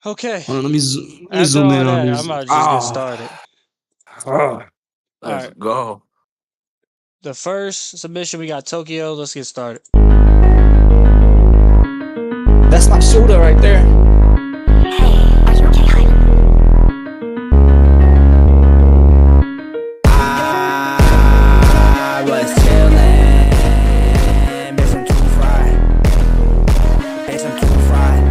Okay. Hold on, let me After zoom all in on that, I this. might just get started. Ah. All Let's right. go. The first submission we got Tokyo. Let's get started. That's my shoulder right there. I was chillin', bitch, I'm too fried. Bitch, I'm too fried.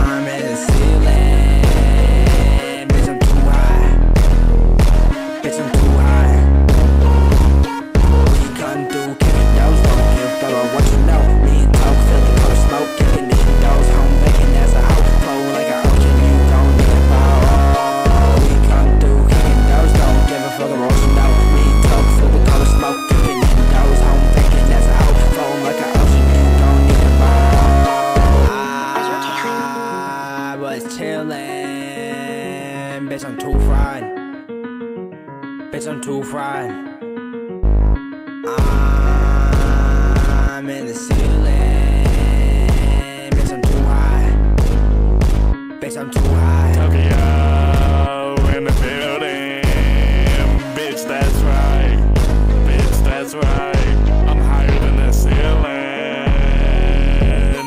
I'm in the ceiling, bitch, I'm too high. Bitch, I'm too high. We come through, kicking those, don't give a fuck what you know. Me and Toke fill the color smoke, kicking indoors, home baking as a hoe. Flow like an ocean, you don't need a bow. We come through, kicking those, don't give a fuck what you know. Me and Toke fill the color smoke, kicking indoors, home baking as a hoe. Flow like an ocean, you don't need a bow. I was chillin', bitch, I'm too fried. Bitch, I'm too fried. I'm in the ceiling. Bitch, I'm too high. Bitch, I'm too high. Tokyo in the building. Bitch, that's right. Bitch, that's right. I'm higher than the ceiling.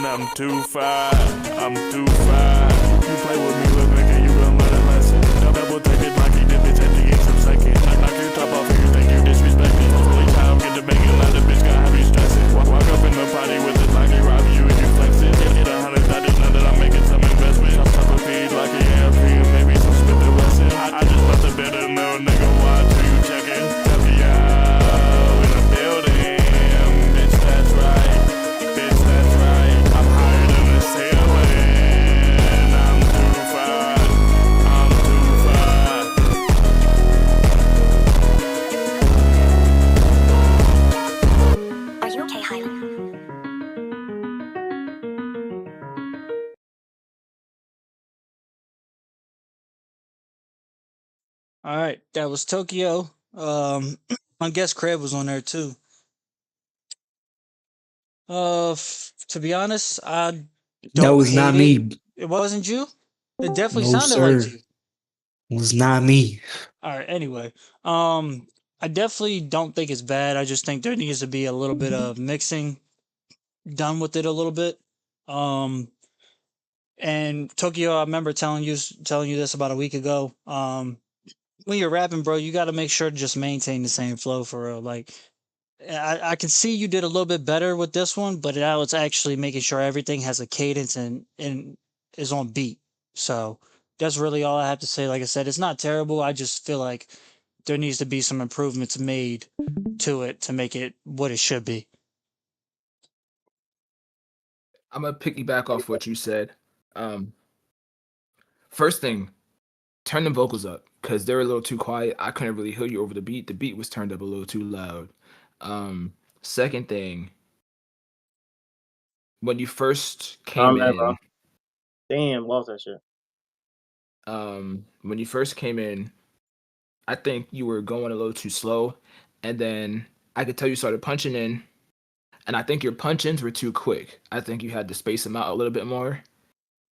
I'm too far. I'm too far. You play with me, little nigga, you gon' learn a lesson. Double take it, Mikey, did bitch at the end some second. Knock your top off and you think you disrespect me. Holy time, get the bacon, now the bitch gonna have you stressing. Walk up in the party with it like they rob you and you flex it. Hit 100, that is now that I'm making some investment. Some type of feed like a AMP and maybe some Smith and Wesson. I just left the bed and no nigga, watch who you checking. Tokyo in the building. Bitch, that's right. Bitch, that's right. I'm higher than the ceiling. I'm too far. I'm too far. Are you okay, Hyla? All right, that was Tokyo. I guess Crab was on there too. To be honest, I That don't was not hate it. me. It wasn't you. It definitely No, sounded like sir. you. It was not me. All right. Anyway, I definitely don't think it's bad. I just think there needs to be a little bit of mixing done with it a little bit. Um, and Tokyo, I remember telling you this about a week ago. When you're rapping, bro, you got to make sure to just maintain the same flow for real. Like, I can see you did a little bit better with this one, but now it's actually making sure everything has a cadence and is on beat. So that's really all I have to say. Like I said, it's not terrible. I just feel like there needs to be some improvements made to it to make it what it should be. I'm gonna piggyback off what you said. First thing, turn the vocals up because they're a little too quiet. I couldn't really hear you over the beat. The beat was turned up a little too loud. Second thing, when you first came Bro. in, Damn, lost that shit. when you first came in, I think you were going a little too slow, and then I could tell you started punching in, and I think your punch-ins were too quick. I think you had to space them out a little bit more,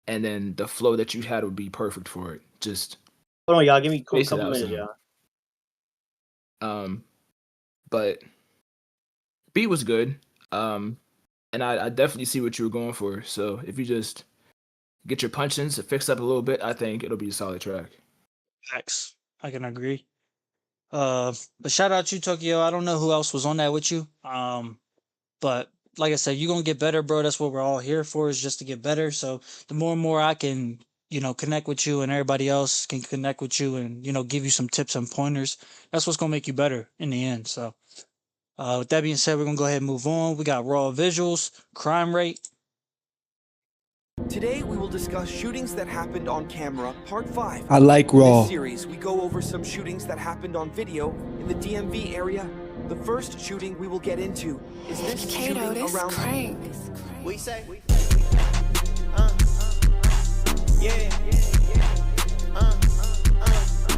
and then the flow that you had would be perfect for it. Just Hold on, y'all. Give me a space it couple out minutes, some. y'all. But beat was good. And I definitely see what you were going for. So if you just get your punch-ins fixed up a little bit, I think it'll be a solid track. Facts. I can agree. But shout out to you, Tokyo. I don't know who else was on that with you. But like I said, you're gonna get better, bro. That's what we're all here for, is just to get better. So the more and more I can, connect with you and everybody else can connect with you and, give you some tips and pointers, that's what's gonna make you better in the end. So with that being said, we're gonna go ahead and move on. We got raw visuals, crime rate. Today we will discuss shootings that happened on camera, part 5. I like In raw. this series, we go over some shootings that happened on video in the DMV area. The first shooting we will get into is this shooting around... What you say?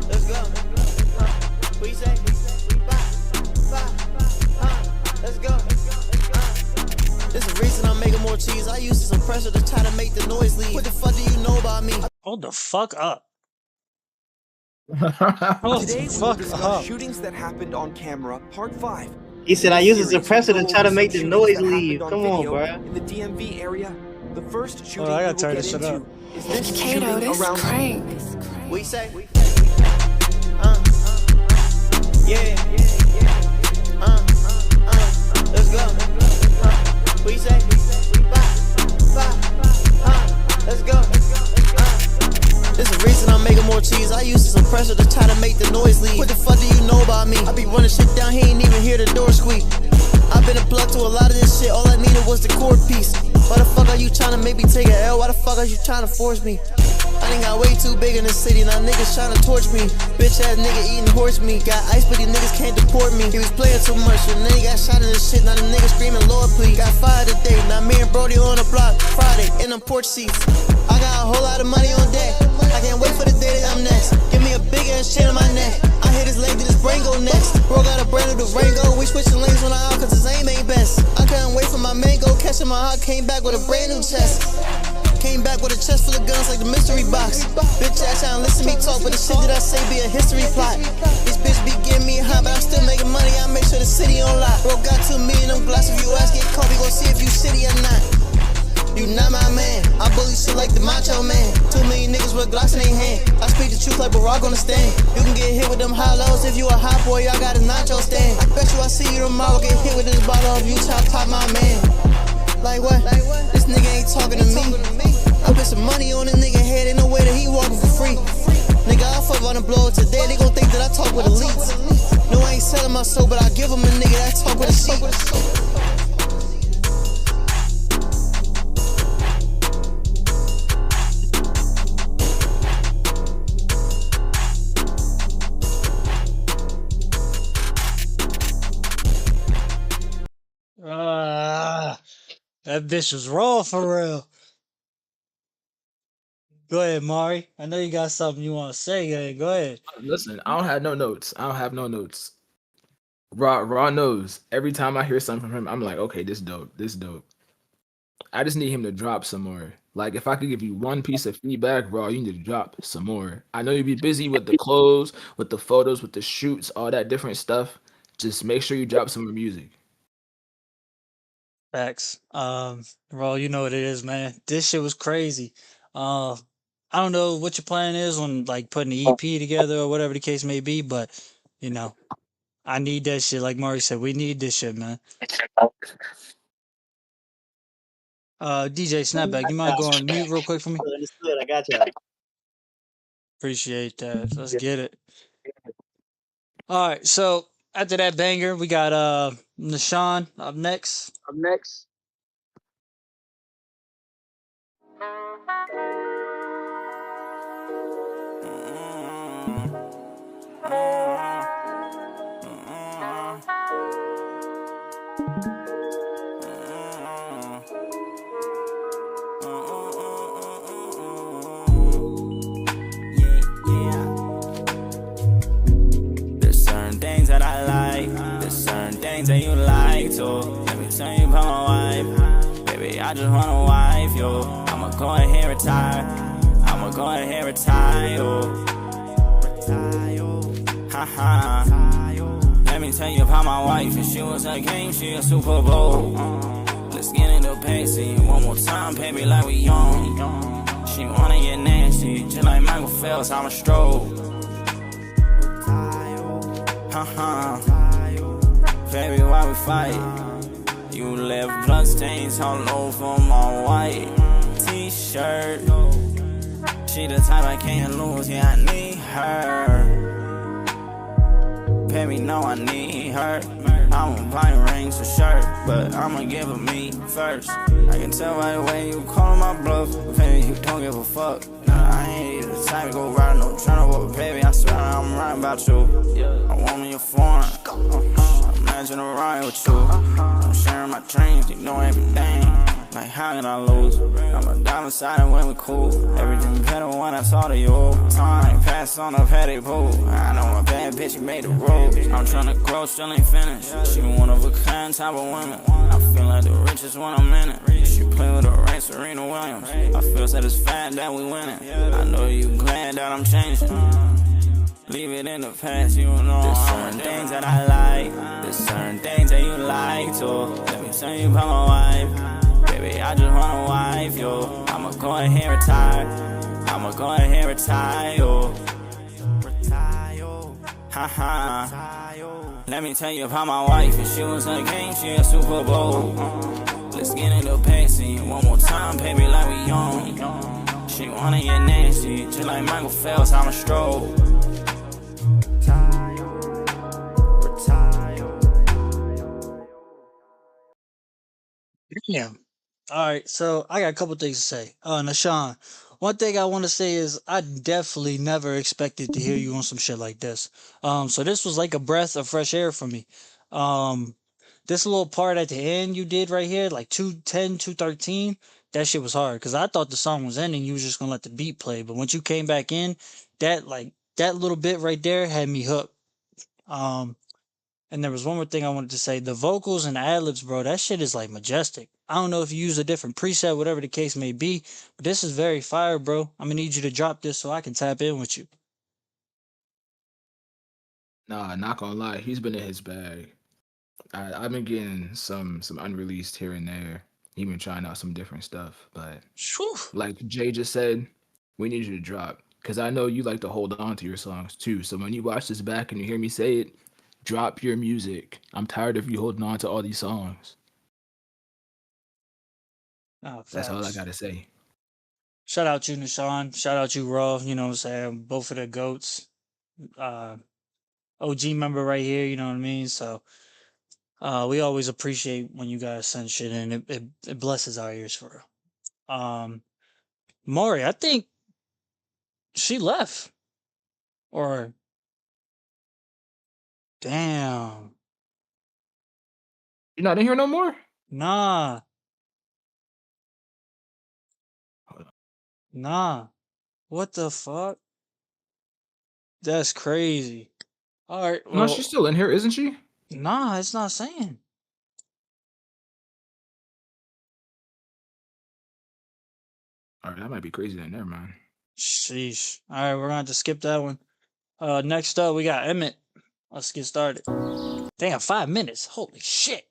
Let's go. What you say? Let's go. There's a reason I'm making more cheese. I use this suppressor to try to make the noise leave. What the fuck do you know about me? Hold the fuck up. Hold Today the we will fuck discuss up. shootings that happened on camera, part 5. He said I use a suppressor to try to make the noise leave. Come on, bro. In the DMV area, the first shooting I we gotta will turn get this shit into up. is this Kato, shooting this around crank. We say, yeah, let's go. We say, let's go. There's a reason I'm making more cheese. I use the suppressor to try to make the noise leave. What the fuck do you know about me? I be running shit down, he ain't even hear the door squeak. I've been a plug to a lot of this shit, all I needed was the core piece. Why the fuck are you trying to make me take an L? Why the fuck are you trying to force me? I done got way too big in the city, now niggas trying to torch me. Bitch ass nigga eating horse meat. Got ice but these niggas can't deport me. He was playing too much, and then he got shot in the shit. Now the nigga screaming Lord please. Got fired today, now me and Brody on the block Friday in them porch seats. I got a whole lot of money on deck, I can't wait for the day that I'm next. Give me a big ass chain on my neck, I hit his leg till his brain go next. Bro got a brand new Durango, we switching lanes on the out cause his aim ain't best. I couldn't wait for my mango, catching my heart, came back with a brand new chest. Came back with a chest full of guns like the mystery box. Bitch ass trying to listen to me talk, but the shit that I say be a history plot. This bitch be getting me hot, but I'm still making money, I make sure the city on lock. Bro got 2 million them glass, if you ask, get caught, we gon' see if you shitty or not. You not my man, I bully shit like the macho man. 2 million niggas with Glocks in their hand. I speak the truth like Barack on the stand. You can get hit with them hollows if you a hot boy, I got a nacho stand. I bet you I see you tomorrow, get hit with this bottle of you top my man. Like what? This nigga ain't talking to me. I put some money on this nigga head, ain't no way that he walking for free. Nigga, I fuck on the blow today, they gon' think that I talk with elites. No, I ain't selling my soul, but I give him a nigga that talk with a sheep. That bitch was raw for real. Go ahead, Mari. I know you got something you want to say. Go ahead. Listen, I don't have no notes. Raw knows. Every time I hear something from him, I'm like, okay, this dope. I just need him to drop some more. Like, if I could give you one piece of feedback, Raw, you need to drop some more. I know you'd be busy with the clothes, with the photos, with the shoots, all that different stuff. Just make sure you drop some more music. Facts. Raw, you know what it is, man. This shit was crazy. I don't know what your plan is on like putting the EP together or whatever the case may be, but you know, I need that shit. Like Mari said, we need this shit, man. DJ Snapback, you mind going on mute real quick for me? Understood, I got y'all. Appreciate that. Let's get it. All right, so after that banger, we got Nashawn up next. There's certain things that I like, there's certain things that you like too. Let me tell you about my wife, baby, I just want a wife, yo. I'ma go ahead retire, yo. Haha. Let me tell you about my wife, if she was a king, she a Super Bowl. Let's get into pacey, one more time, baby, like we young. She wanna get nasty, just like Michael Phelps, I'm a stroke. Baby, why we fight? You left bloodstains all over my white t-shirt. She the type I can't lose, yeah, I need her. Baby, no, I need her. I'ma buy rings for shirt, but I'ma give her me first. I can tell by the way you call my bluff, baby, you don't give a fuck. Nah, I ain't even the type to go riding no tryna work, baby, I swear I'm right about you. I want me a foreign, imagine a ride with you. I'm sharing my dreams, you know everything. Like, how can I lose? I'm a diamond side when we cool. Everything better when I saw to you. Time pass on a petty pool. I know a bad bitch, you made the rules. I'm tryna grow, still ain't finished. She one of a kind type of woman. I feel like the richest when I'm in it. She play with her rank, Serena Williams. I feel satisfied that we winning. I know you glad that I'm changing. Leave it in the past, you know. There's certain things that I like. There's certain things that you like, so let me tell you about my wife. Baby, I just want a wife, yo. I'ma go ahead and retire. I'ma go ahead and retire, yo. Haha. Let me tell you about my wife. If she was a game, she a Super Bowl. Let's get in the passy one more time, baby, like we young. She wanna get nasty, just like Michael Phelps, I'm a stroll. Yeah. All right, so I got a couple things to say. Nashawn, one thing I want to say is I definitely never expected to hear you on some shit like this. So this was like a breath of fresh air for me. Um, this little part at the end you did right here, like 210, 213, that shit was hard because I thought the song was ending. You was just gonna let the beat play, but once you came back in, that little bit right there had me hooked. Um, and there was one more thing I wanted to say. The vocals and the ad-libs, bro, that shit is like majestic. I don't know if you use a different preset, whatever the case may be, but this is very fire, bro. I'm gonna need you to drop this so I can tap in with you. Nah, not gonna lie, he's been in his bag. I've been getting some unreleased here and there. He been trying out some different stuff, but Whew. like Jay just said, we need you to drop because I know you like to hold on to your songs too. So when you watch this back and you hear me say it, drop your music. I'm tired of you holding on to all these songs. Oh, That's all I facts. gotta say. Shout out you, Nishan. Shout out you, Raw. You know what I'm saying? Both of the goats. Uh, OG member right here. You know what I mean? So, we always appreciate when you guys send shit in. It blesses our ears for real. Maury, I think she left. Or damn, You're not in here no more? nah, Hold on. nah. What the fuck? That's crazy. All right, No, she's well, still in here, isn't she? nah, it's not saying. All right, that might be crazy then. Never mind. Sheesh. All right, we're gonna have to skip that one. Next up, we got Emmett. Let's get started. Damn, 5 minutes. Holy shit.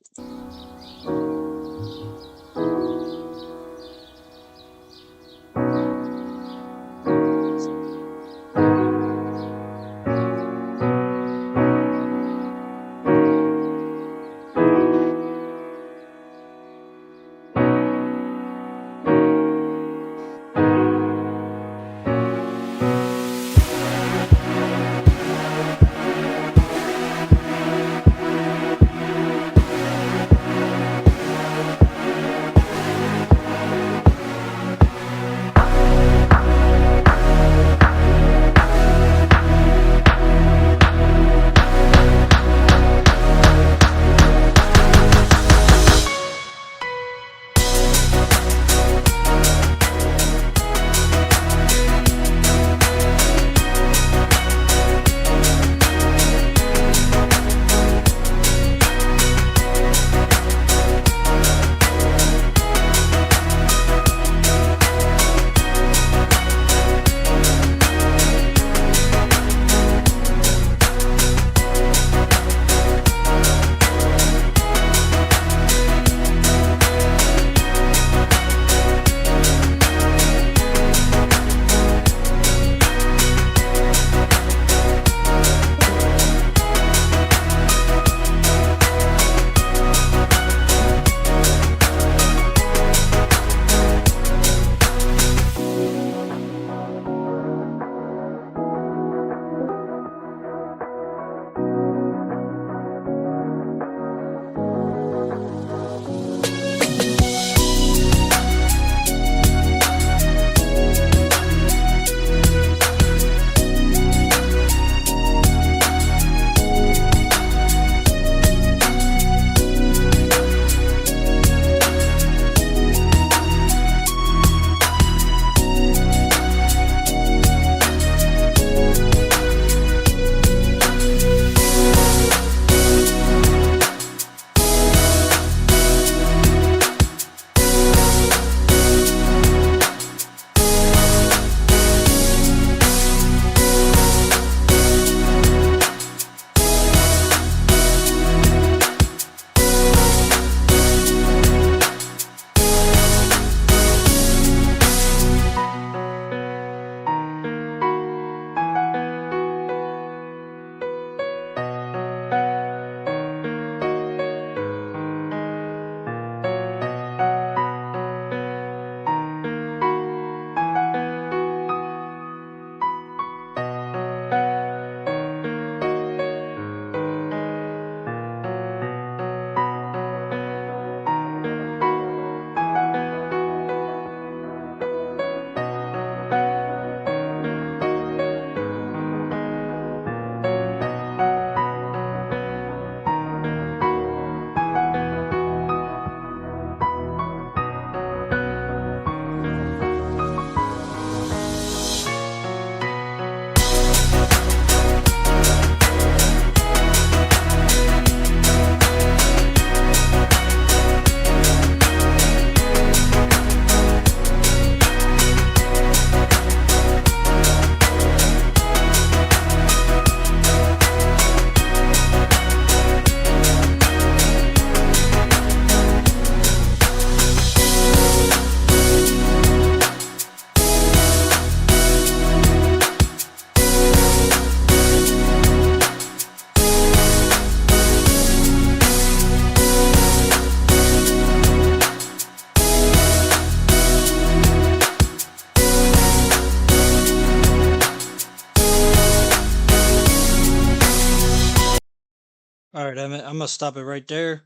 All right, Emmett, I'm gonna stop it right there.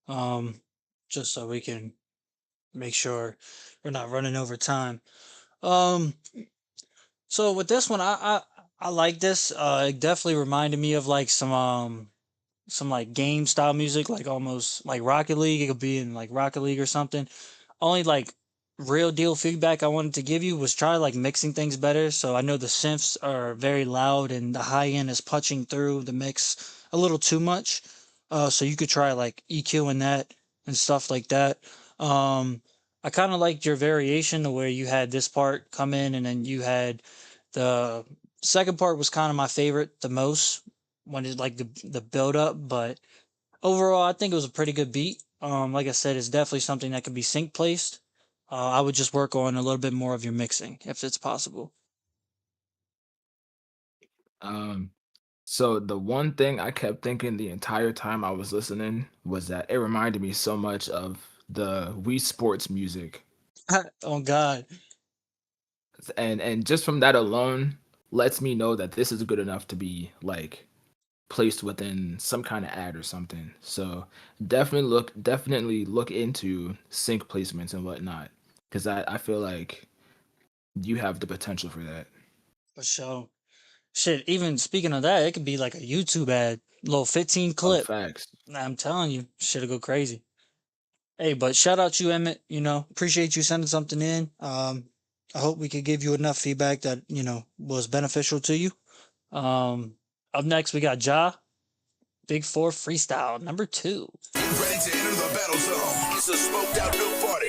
Um, just so we can make sure we're not running over time. Um, so with this one, I like this. It definitely reminded me of like some like game style music, like almost like Rocket League. It could be in like Rocket League or something. Only like real deal feedback I wanted to give you was try like mixing things better. So I know the synths are very loud and the high end is punching through the mix a little too much. So you could try like EQing that and stuff like that. Um, I kind of liked your variation the where you had this part come in and then you had the second part was kind of my favorite the most when it's like the build up, but overall I think it was a pretty good beat. Like I said, it's definitely something that can be sync placed. I would just work on a little bit more of your mixing if it's possible. Um, so the one thing I kept thinking the entire time I was listening was that it reminded me so much of the Wii Sports music. Oh God. And just from that alone lets me know that this is good enough to be like placed within some kind of ad or something. So definitely look into sync placements and whatnot. Because I feel like you have the potential for that. For sure. Shit, even speaking of that, it could be like a YouTube ad, little 15 Oh, clip. facts. I'm telling you, shit'll go crazy. Hey, but shout out you, Emmett. Appreciate you sending something in. I hope we could give you enough feedback that, was beneficial to you. Up next, we got Ja, Big Four Freestyle, number 2. Ready to enter the battle zone. It's a smoked out new party.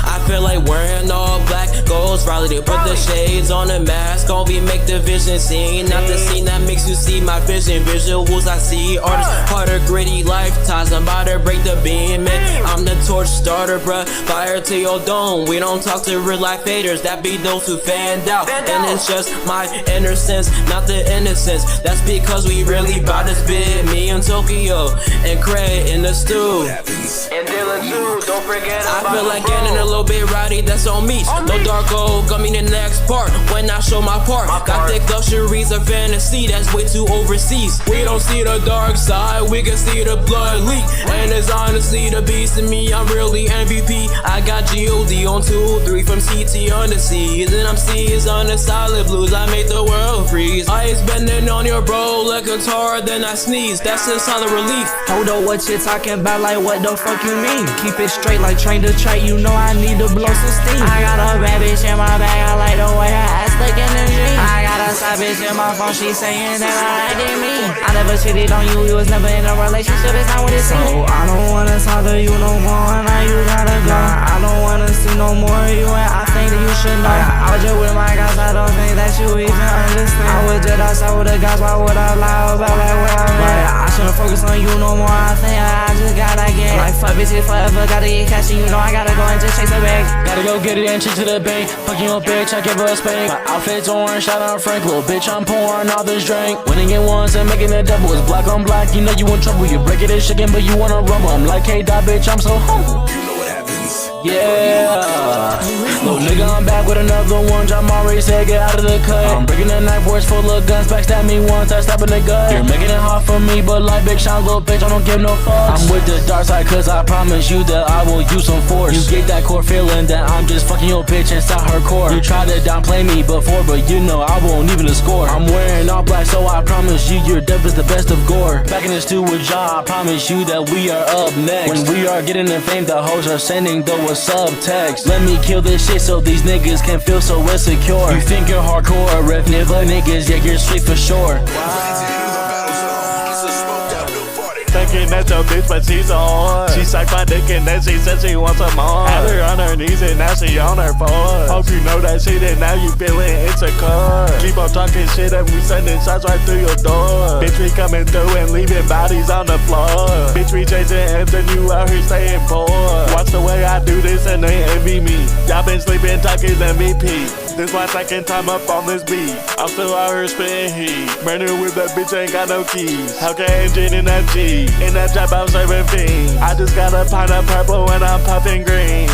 I feel like wearing all black goals, Riley. They put the shades on the mask, gon' be make the vision seen. Not the scene that makes you see my vision. Visuals I see, artists part of gritty lifetimes. I'm about to break the beam, man. I'm the torch starter, bruh. Fire to your dome. We don't talk to real life haters, that be those who fanned out. And it's just my innocence, not the innocence. That's because we really bout to spit. Me and Tokyo and Cray in the stew. And Dylan too, don't forget about I feel like getting a little bit rowdy, that's on me. No dark gold, got me the next part. When I show my part, got thick luxuries of fantasy, that's way too overseas. We don't see the dark side, we can see the blood leak. And it's honestly the beast in me, I'm really MVP. I got G.O.D. on 2-3 from CT on the seas. And I'm seas on the solid blues, I make the world freeze. Ice bending on your bro like a guitar, then I sneeze. That's a solid relief. Hold up, what you talking about? Like, what the fuck you mean? Keep it straight like train to track, you know I need to blow some steam. I got a bad bitch in my bag, I like the way her ass look in the jeans. I got a side bitch in my phone, she saying that I like me. I never cheated on you, we was never in a relationship, it's not what it seems. So I don't wanna talk to you no more, now you gotta go. I don't wanna see no more of you, and I think that you should know. I was just with my guys, I don't think that you even understand. I was just outside with the guys, why would I lie about like where I'm at? I shouldn't focus on you no more, I think I just gotta get like fuck bitches forever, gotta get cash and you know I gotta go and just chase a bag. Gotta go get it and check to the bank. Fucking your bitch, I give her a spank. My outfit's orange, shout out Frank. Little bitch, I'm pouring all this drink. Winning it once and making it double. It's black on black, you know you in trouble. You break it and shaking, but you wanna rumble. I'm like, hey, dog, bitch, I'm so humble. You know what happens. Yeah. Little nigga, I'm back with another one. John already said get out of the cut. I'm breaking the knife where it's full of guns. Backstab me once, I stab in the gut. You're making it hard for me, but like Big Sean, little bitch, I don't give no fucks. I'm with the dark side, cause I promise you that I will use some force. You get that core feeling that I'm just fucking your bitch inside her core. You tried to downplay me before, but you know I won't even score. I'm wearing all black, so I promise you your death is the best of gore. Back in the stew with Ja, I promise you that we are up next. When we are getting the fame, the hoes are sending though a subtext. Let me kill this shit so these niggas can feel so insecure. You think you're hardcore, ref nigga niggas, yeah you're sweet for sure. Ready to enter the battle zone. It's a smoked out new party. Thinking that's your bitch, but she's on. She sucked my dick and then she said she wants some more. Had her on her knees and now she on her foot. Hope you know that shit and now you feeling insecure. Keep on talking shit and we sending shots right through your door. Bitch, we coming through and leaving bodies on the floor. Bitch, we chasing ends and you out here staying poor. Watch the way I do this and they envy me. Y'all been sleeping talking MVP. This my second time up on this beat. I'm still out here spitting heat. Brand new whip, that bitch ain't got no keys. Hellcat engine in that G. In that trap, I'm serving fiends. I just got a pint of purple and I'm puffing green.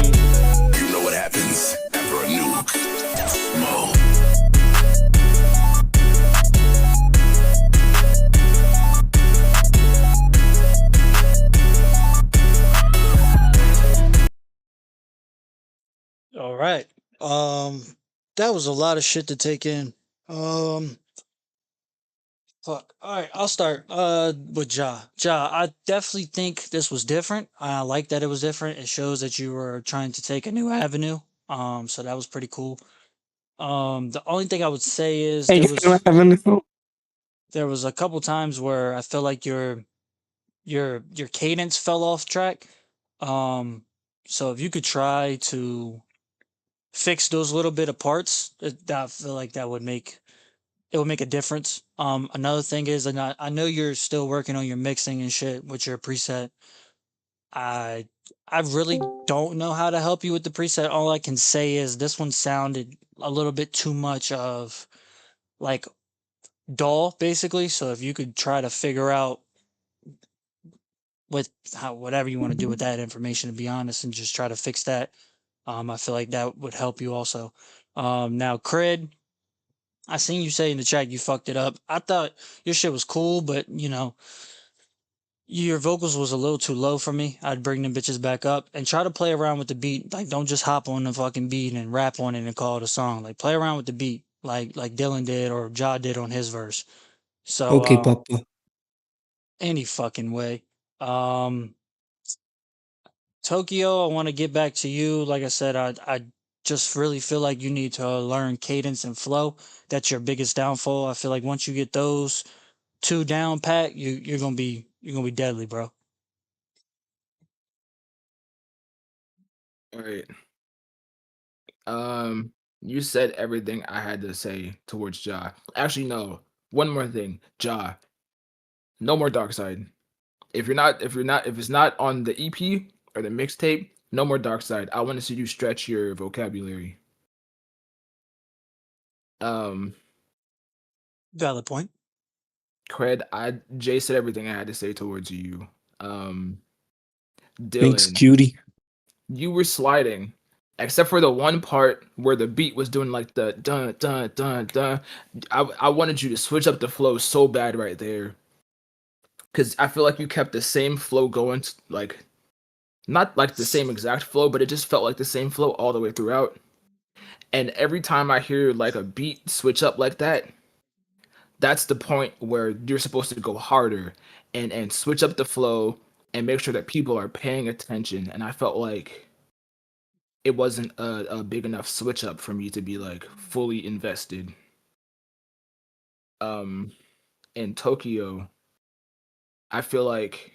You know what happens. After All right. That was a lot of shit to take in. Um, Fuck. All right, I'll start. With Ja. Ja, I definitely think this was different. I like that it was different. It shows that you were trying to take a new avenue. So that was pretty cool. The only thing I would say is Hey, you don't have anything? there was a couple times where I feel like your cadence fell off track. Um, so if you could try to fix those little bit of parts, I feel like that would make it would make a difference. Another thing is, and I know you're still working on your mixing and shit with your preset. I I really don't know how to help you with the preset. All I can say is this one sounded a little bit too much of like dull, basically. So if you could try to figure out with how whatever you want to do with that information, to be honest, and just try to fix that. I feel like that would help you also. Now cred, I seen you say in the chat you fucked it up. I thought your shit was cool, but your vocals was a little too low for me. I'd bring them bitches back up and try to play around with the beat. Like, don't just hop on the fucking beat and rap on it and call it a song. Like, play around with the beat, like Dylan did or Ja did on his verse. So, Okay, Papa. any fucking way. Um, Tokyo, I want to get back to you. Like I said, I just really feel like you need to learn cadence and flow. That's your biggest downfall. I feel like once you get those two down pat, you're gonna be deadly, bro. All right. You said everything I had to say towards Ja. Actually, no. One more thing, Ja. No more Dark Side. If it's not on the EP or the mixtape, no more Dark Side. I want to see you stretch your vocabulary. Um, Valid point. Cred, Jay said everything I had to say towards you. Um, Thanks, Dylan, cutie. you were sliding, except for the one part where the beat was doing like the dun dun dun dun. I wanted you to switch up the flow so bad right there, because I feel like you kept the same flow going, like not like the same exact flow, but it just felt like the same flow all the way throughout. And every time I hear like a beat switch up like that, that's the point where you're supposed to go harder and switch up the flow and make sure that people are paying attention. And I felt like it wasn't a big enough switch up for me to be like fully invested. Um, in Tokyo, I feel like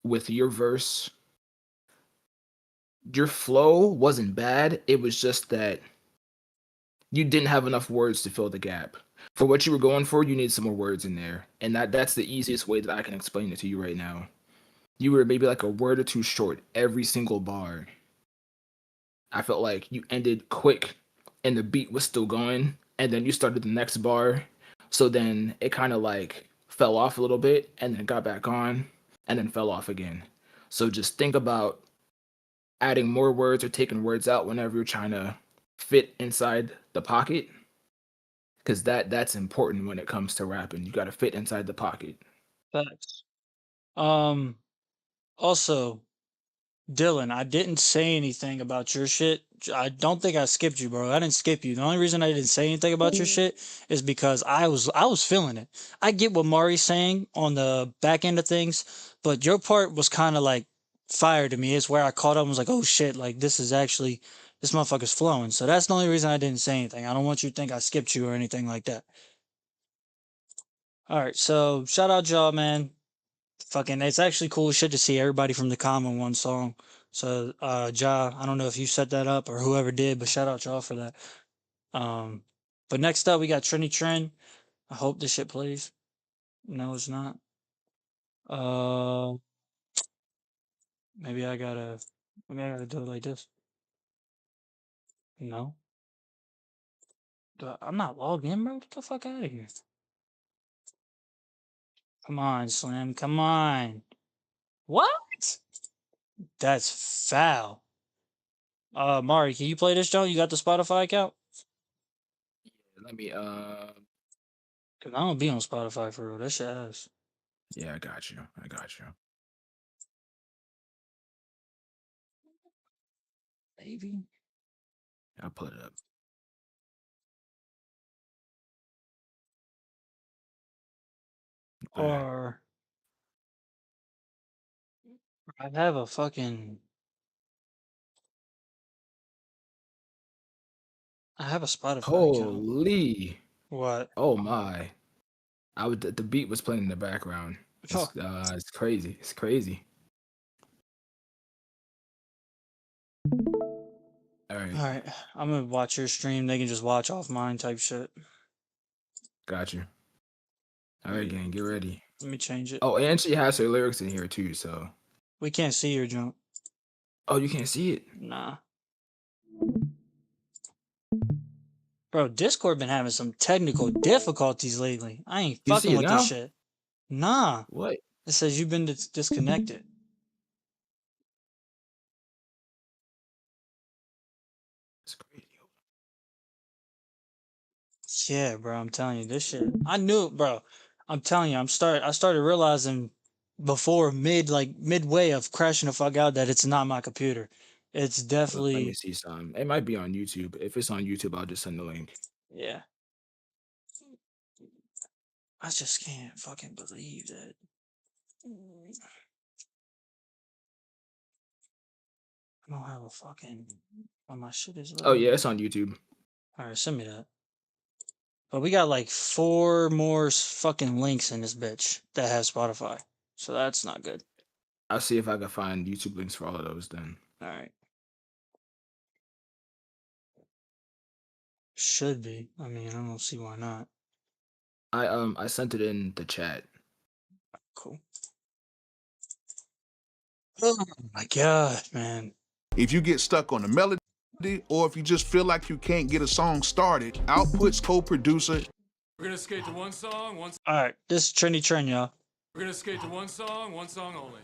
with your verse, your flow wasn't bad. It was just that you didn't have enough words to fill the gap. For what you were going for, you need some more words in there. And that's the easiest way that I can explain it to you right now. You were maybe like a word or two short every single bar. I felt like you ended quick and the beat was still going, and then you started the next bar. So then it kind of like fell off a little bit and then got back on and then fell off again. So just think about adding more words or taking words out whenever you're trying to fit inside the pocket, because that's important when it comes to rapping. You got to fit inside the pocket. Facts. Um, Also, Dylan, I didn't say anything about your shit. I don't think I skipped you, bro. I didn't skip you. The only reason I didn't say anything about your shit is because I was feeling it. I get what Mari's saying on the back end of things, but your part was kind of like fire to me. It's where I caught up and was like, oh shit, like this motherfucker's flowing. So that's the only reason I didn't say anything. I don't want you to think I skipped you or anything like that. All right, so shout out y'all, man. Fucking, it's actually cool shit to see everybody from the com in one song. So, Ja, I don't know if you set that up or whoever did, but shout out y'all for that. Um, but next up we got Trini Trend. I hope this shit plays. No, it's not. Uh, maybe I gotta do it like this. No, I'm not logged in, bro. Get the fuck out of here. Come on, Slim. Come on. What? That's foul. Mari, can you play this, Joe? You got the Spotify account? Let me Cause I don't be on Spotify for real. That shit ass. yeah, I got you. I got you. Baby. I'll pull it up. Or I have a fucking. I have a Spotify account. Holy! What? Oh my! The beat was playing in the background. It's crazy. It's crazy. All right. All right, I'm gonna watch your stream. They can just watch off mine, type shit. Got you. All right, gang, get ready. Let me change it. Oh, and she has her lyrics in here too. So. We can't see your junk. Oh, you can't see it. Nah. Bro, Discord been having some technical difficulties lately. I ain't You fucking see it with now? this shit. Nah. What? It says you've been disconnected. It's crazy. Yeah, bro, I'm telling you this shit. I knew it, bro. I'm telling you, I started realizing before midway of crashing the fuck out that it's not my computer. It's Let me definitely see some. It might be on YouTube. If it's on YouTube, I'll just send the link. yeah. I just can't fucking believe that. I don't have a fucking. Oh, my shit is. Oh yeah, it's on YouTube. All right, send me that. But we got like 4 more fucking links in this bitch that have Spotify, so that's not good. I'll see if I can find YouTube links for all of those then. All right. Should be. I mean, I don't see why not. I sent it in the chat. Cool. Oh my god, man. If you get stuck on the melody, or if you just feel like you can't get a song started, Output's co-producer. We're gonna skate to one song, All right, this is Trinity Trend, y'all. We're gonna skate to one song only.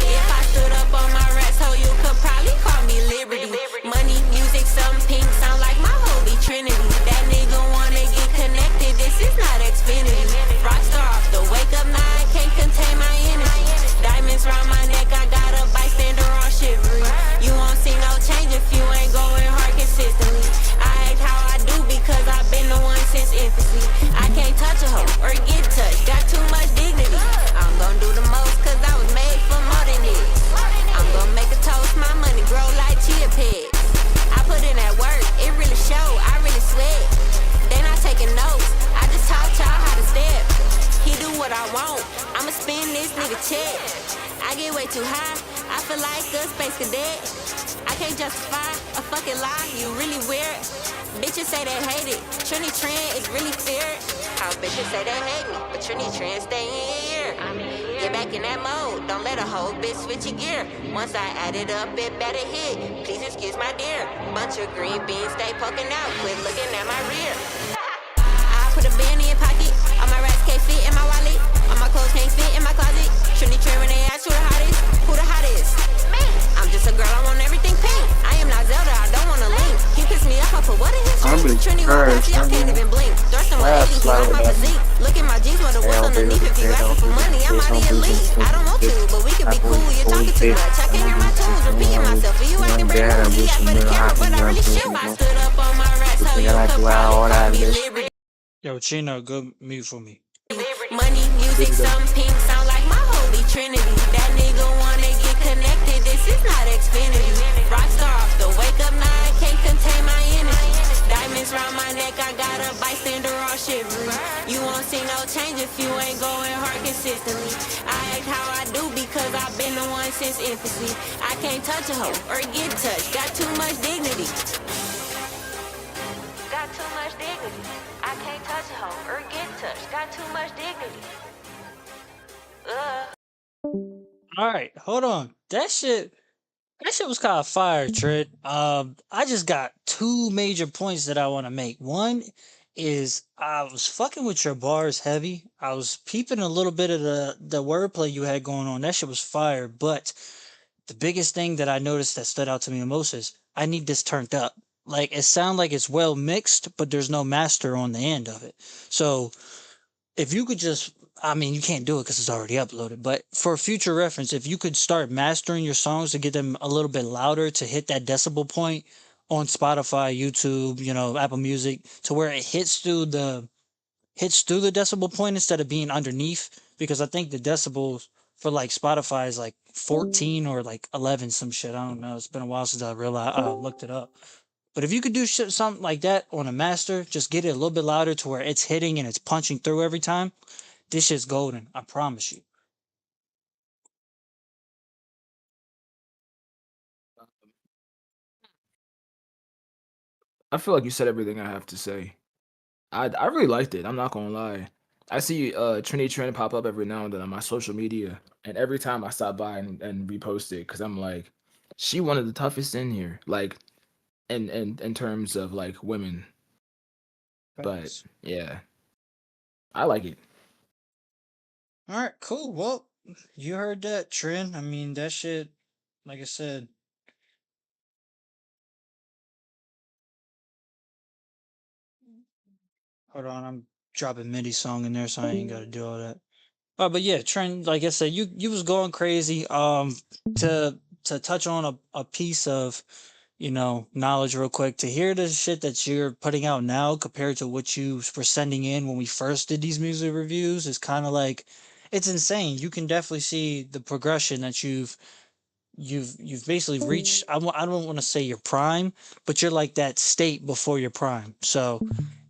If I stood up on my rats, so you could probably call me Liberty. Money, music, some pink, sound like my holy trinity. That nigga wanna get connected, this is not Xfinity. Rockstar off the wake up, now I can't contain my energy. Diamonds round my neck, I got a bystander on shivery. You won't see no change if you ain't going hard consistently. I act how I do because I've been the one since infancy. I can't touch a hoe or get touched, got too much dignity. I'm gonna do the most cause I was made for more than this. I'm gonna make a toast, my money grow like chia pets. I put in that work, it really show, I really sweat. They not taking notes, I just taught y'all how to step. He do what I want, I'ma spend this nigga check. I get way too high, I feel like a space cadet. I can't justify a fucking lie, you really weird. Bitches say they hate it, Trini Trend is really feared. How bitches say they hate me, but Trini Trend stay in here. Get back in that mode, don't let a whole bitch switch your gear. Once I add it up, it better hit. Please excuse my dear. Bunch of green beans stay poking out, quit looking at my rear. I put a band in your pocket, all my rats can't fit in my wallet. All my clothes can't fit in my closet. Trini Trend when they ask who the hottest, who the hottest? Me. I'm just a girl, I want everything pink. I am not Zelda, I don't wanna link. He pissed me off, I put what in his drink? Trini walk past, I can't even blink. Thrusting with 80, he like my physique. Look at my jeans, wonder what's underneath. If you asking for money, I'm out of your league. I don't want to, but we could be cool. You're talking too much. I can't hear my tunes, repeating myself. And you acting brand new. He asked for the camera, but I really shoot. I stood up on my rats, so you could probably call me Liberty. Yo, Chino, go mute for me. Money, music, some pink, sound like my holy trinity. That nigga wanna get connected, this is not Xfinity. Rockstar off the wake up, now I can't contain my energy. Diamonds round my neck, I got a bystander on shivery. You won't see no change if you ain't going hard consistently. I act how I do because I've been the one since infancy. I can't touch a hoe or get touched, got too much dignity. Got too much dignity. I can't touch a hoe or get touched, got too much dignity. All right, hold on. That shit was kind of fire, Trid. I just got 2 major points that I want to make. One is I was fucking with your bars heavy. I was peeping a little bit of the wordplay you had going on. That shit was fire. But the biggest thing that I noticed that stood out to me the most is I need this turned up. like it sound like it's well mixed, but there's no master on the end of it. So if you could just, I mean, you can't do it because it's already uploaded, but for future reference, if you could start mastering your songs to get them a little bit louder to hit that decibel point on Spotify, YouTube, Apple Music, to where it hits through the decibel point instead of being underneath, because I think the decibels for like Spotify is like 14 or like 11, some shit. I don't know. It's been a while since I realized looked it up. But if you could do shit, something like that on a master, just get it a little bit louder to where it's hitting and it's punching through every time. This shit's golden. I promise you. I feel like you said everything I have to say. I really liked it. I'm not gonna lie. I see Trini Trend pop up every now and then on my social media, and every time I stop by and repost it, because I'm like, she one of the toughest in here, like in terms of like women. But Facts. yeah, I like it. All right, cool. Well, you heard that, Trent. I mean, that shit, like I said, hold on, I'm dropping MIDI song in there, so I ain't got to do all that. But yeah, Trent, like I said, you was going crazy. To touch on a piece of knowledge real quick, to hear the shit that you're putting out now compared to what you were sending in when we first did these music reviews is kind of like, it's insane. You can definitely see the progression that you've basically reached. I don't want to say your prime, but you're like that state before your prime. So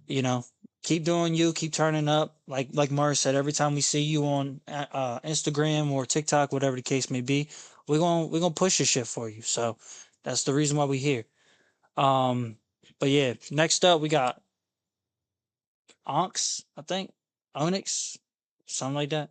you know, keep doing you, keep turning up. Like Mars said, every time we see you on Instagram or TikTok, whatever the case may be, we're gonna push your shit for you. So that's the reason why we here. Um, but yeah, next up we got Onx, I think, Onyx, something like that.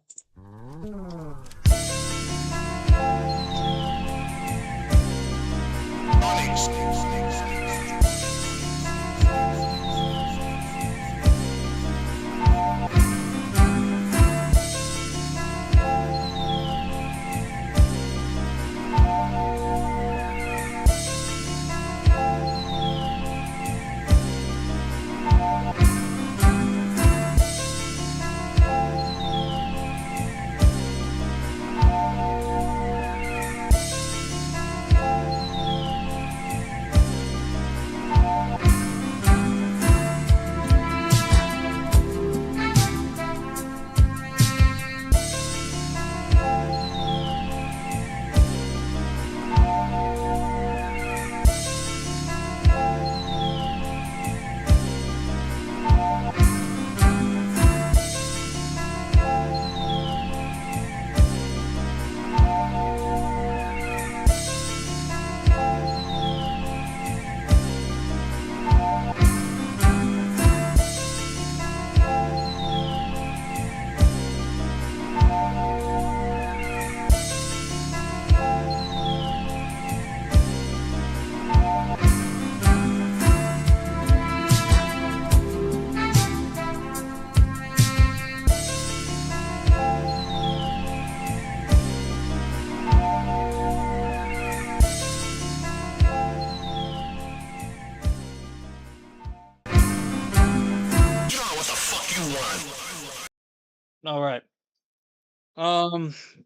All right.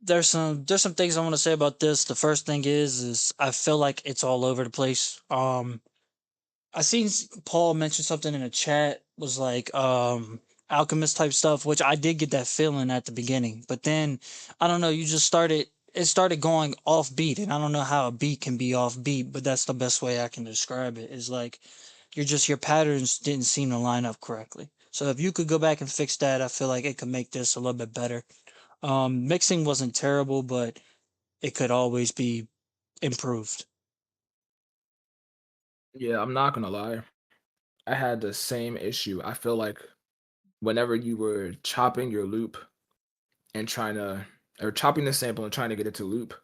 There's some things I want to say about this. The first thing is I feel like it's all over the place. I seen Paul mention something in the chat, was like alchemist type stuff, which I did get that feeling at the beginning, but then I don't know, it started going off beat, and I don't know how a beat can be off beat, but that's the best way I can describe it. Is like your patterns didn't seem to line up correctly. So if you could go back and fix that, I feel like it could make this a little bit better. Mixing wasn't terrible, but it could always be improved. Yeah, I'm not gonna lie. I had the same issue. I feel like whenever you were chopping your loop and trying to, or chopping the sample and trying to get it to loop,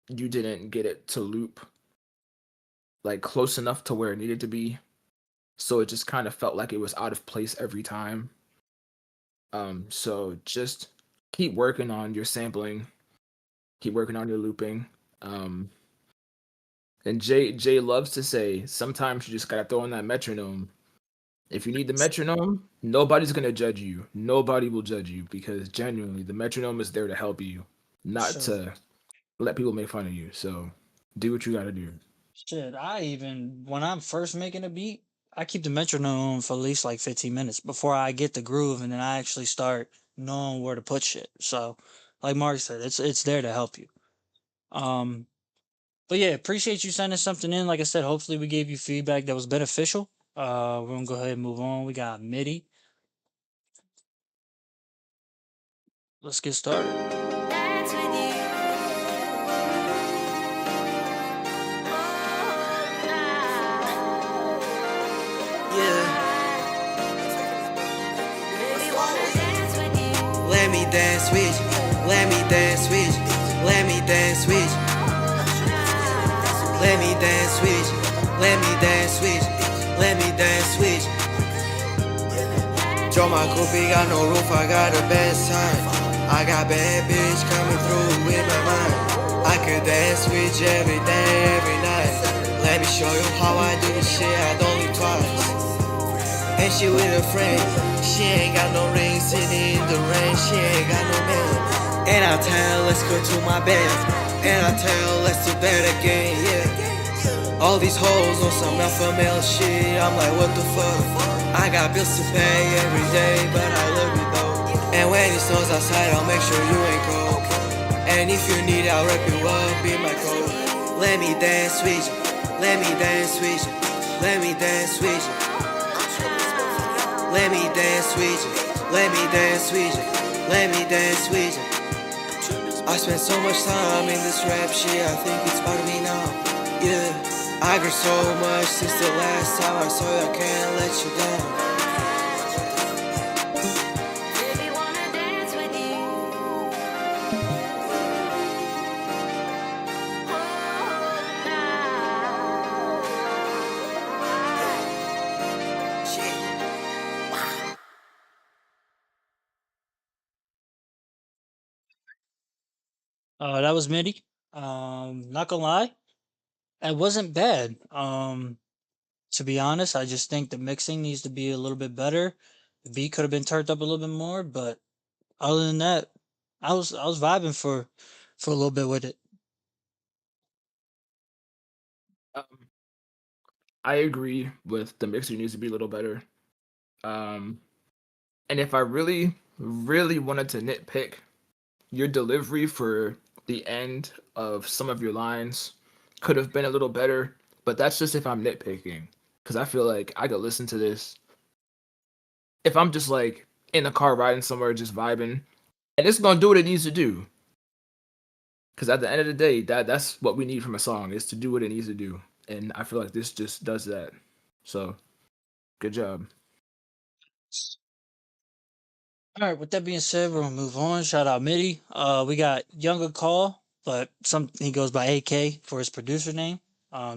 you didn't get it to loop like close enough to where it needed to be. So it just kind of felt like it was out of place every time. So just keep working on your sampling, keep working on your looping. Um, And Jay loves to say, sometimes you just gotta throw in that metronome. If you need the metronome, nobody's gonna judge you. Nobody will judge you because genuinely, the metronome is there to help you, not Sure. to let people make fun of you. So do what you gotta do. Shit, when I'm first making a beat, I keep the metronome for at least like 15 minutes before I get the groove, and then I actually start knowing where to put shit. So, like Mark said, it's there to help you. Um, but yeah, appreciate you sending something in. Like I said, hopefully we gave you feedback that was beneficial. We're gonna go ahead and move on. We got MIDI. Let's get started. Dance with you. Let me dance with you. Let me dance with you. Let me dance with you. Let me dance with you. Let me dance with you. Let me dance with you. Drove my coupe, got no roof, I got the best time. I got bad bitch coming through with my mind. I could dance with you every day, every night. Let me show you how I do this shit, I don't leave twice. And she with a friend, she ain't got no ring, sitting in the rain, she ain't got no man. And I tell her, let's go to my bed. And I tell her, let's do that again, yeah. All these hoes on some alpha male shit, I'm like, what the fuck? I got bills to pay every day, but I love you though. And when it snows outside, I'll make sure you ain't cold. And if you need, I'll wrap you up in my coat. Let me dance with you, let me dance with you, let me dance with you. Let me dance with you, let me dance with you, let me dance with you. I spent so much time in this rap shit, I think it's part of me now, yeah. I grew so much since the last time I saw you, I can't let you down. Baby, wanna dance with you. That was MIDI. Not gonna lie, it wasn't bad. To be honest, I just think the mixing needs to be a little bit better. The beat could have been turned up a little bit more, but other than that, I was vibing for a little bit with it. Um, I agree with the mixer needs to be a little better. And if I really, really wanted to nitpick, your delivery for the end of some of your lines could have been a little better, but that's just if I'm nitpicking. Because I feel like I could listen to this if I'm just like in the car riding somewhere, just vibing, and it's gonna do what it needs to do. Because at the end of the day, that's what we need from a song is to do what it needs to do, and I feel like this just does that. So, good job. All right, with that being said, we're gonna move on. Shout out MIDI. We got Younger Call, but he goes by AK for his producer name.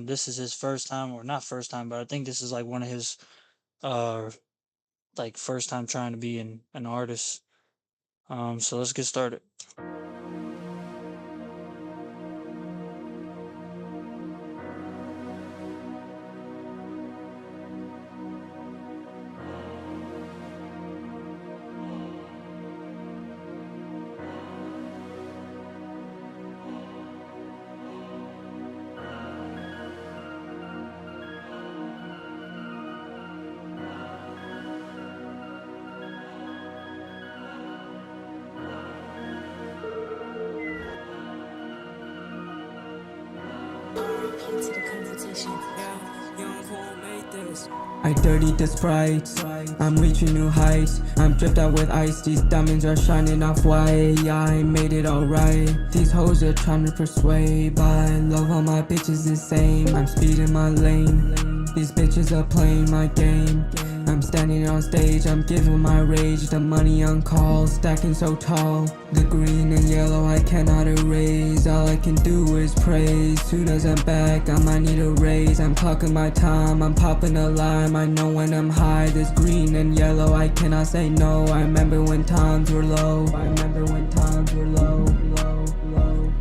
This is his first time, or not first time, but I think this is like one of his uh like first time trying to be an artist. So let's get started. I dirty the sprites, I'm reaching new heights. I'm dripped out with ice, these diamonds are shining off white. Yeah, I made it alright. These hoes are trying to persuade, but I love all my bitches the same. I'm speeding my lane, these bitches are playing my game. I'm standing on stage, I'm giving my rage. The money on call, stacking so tall. The green and yellow I cannot erase. All I can do is praise. Soon as I'm back, I might need a raise. I'm clocking my time, I'm popping a lime. I know when I'm high, this green and yellow I cannot say no. I remember when times were low. I remember when times were low.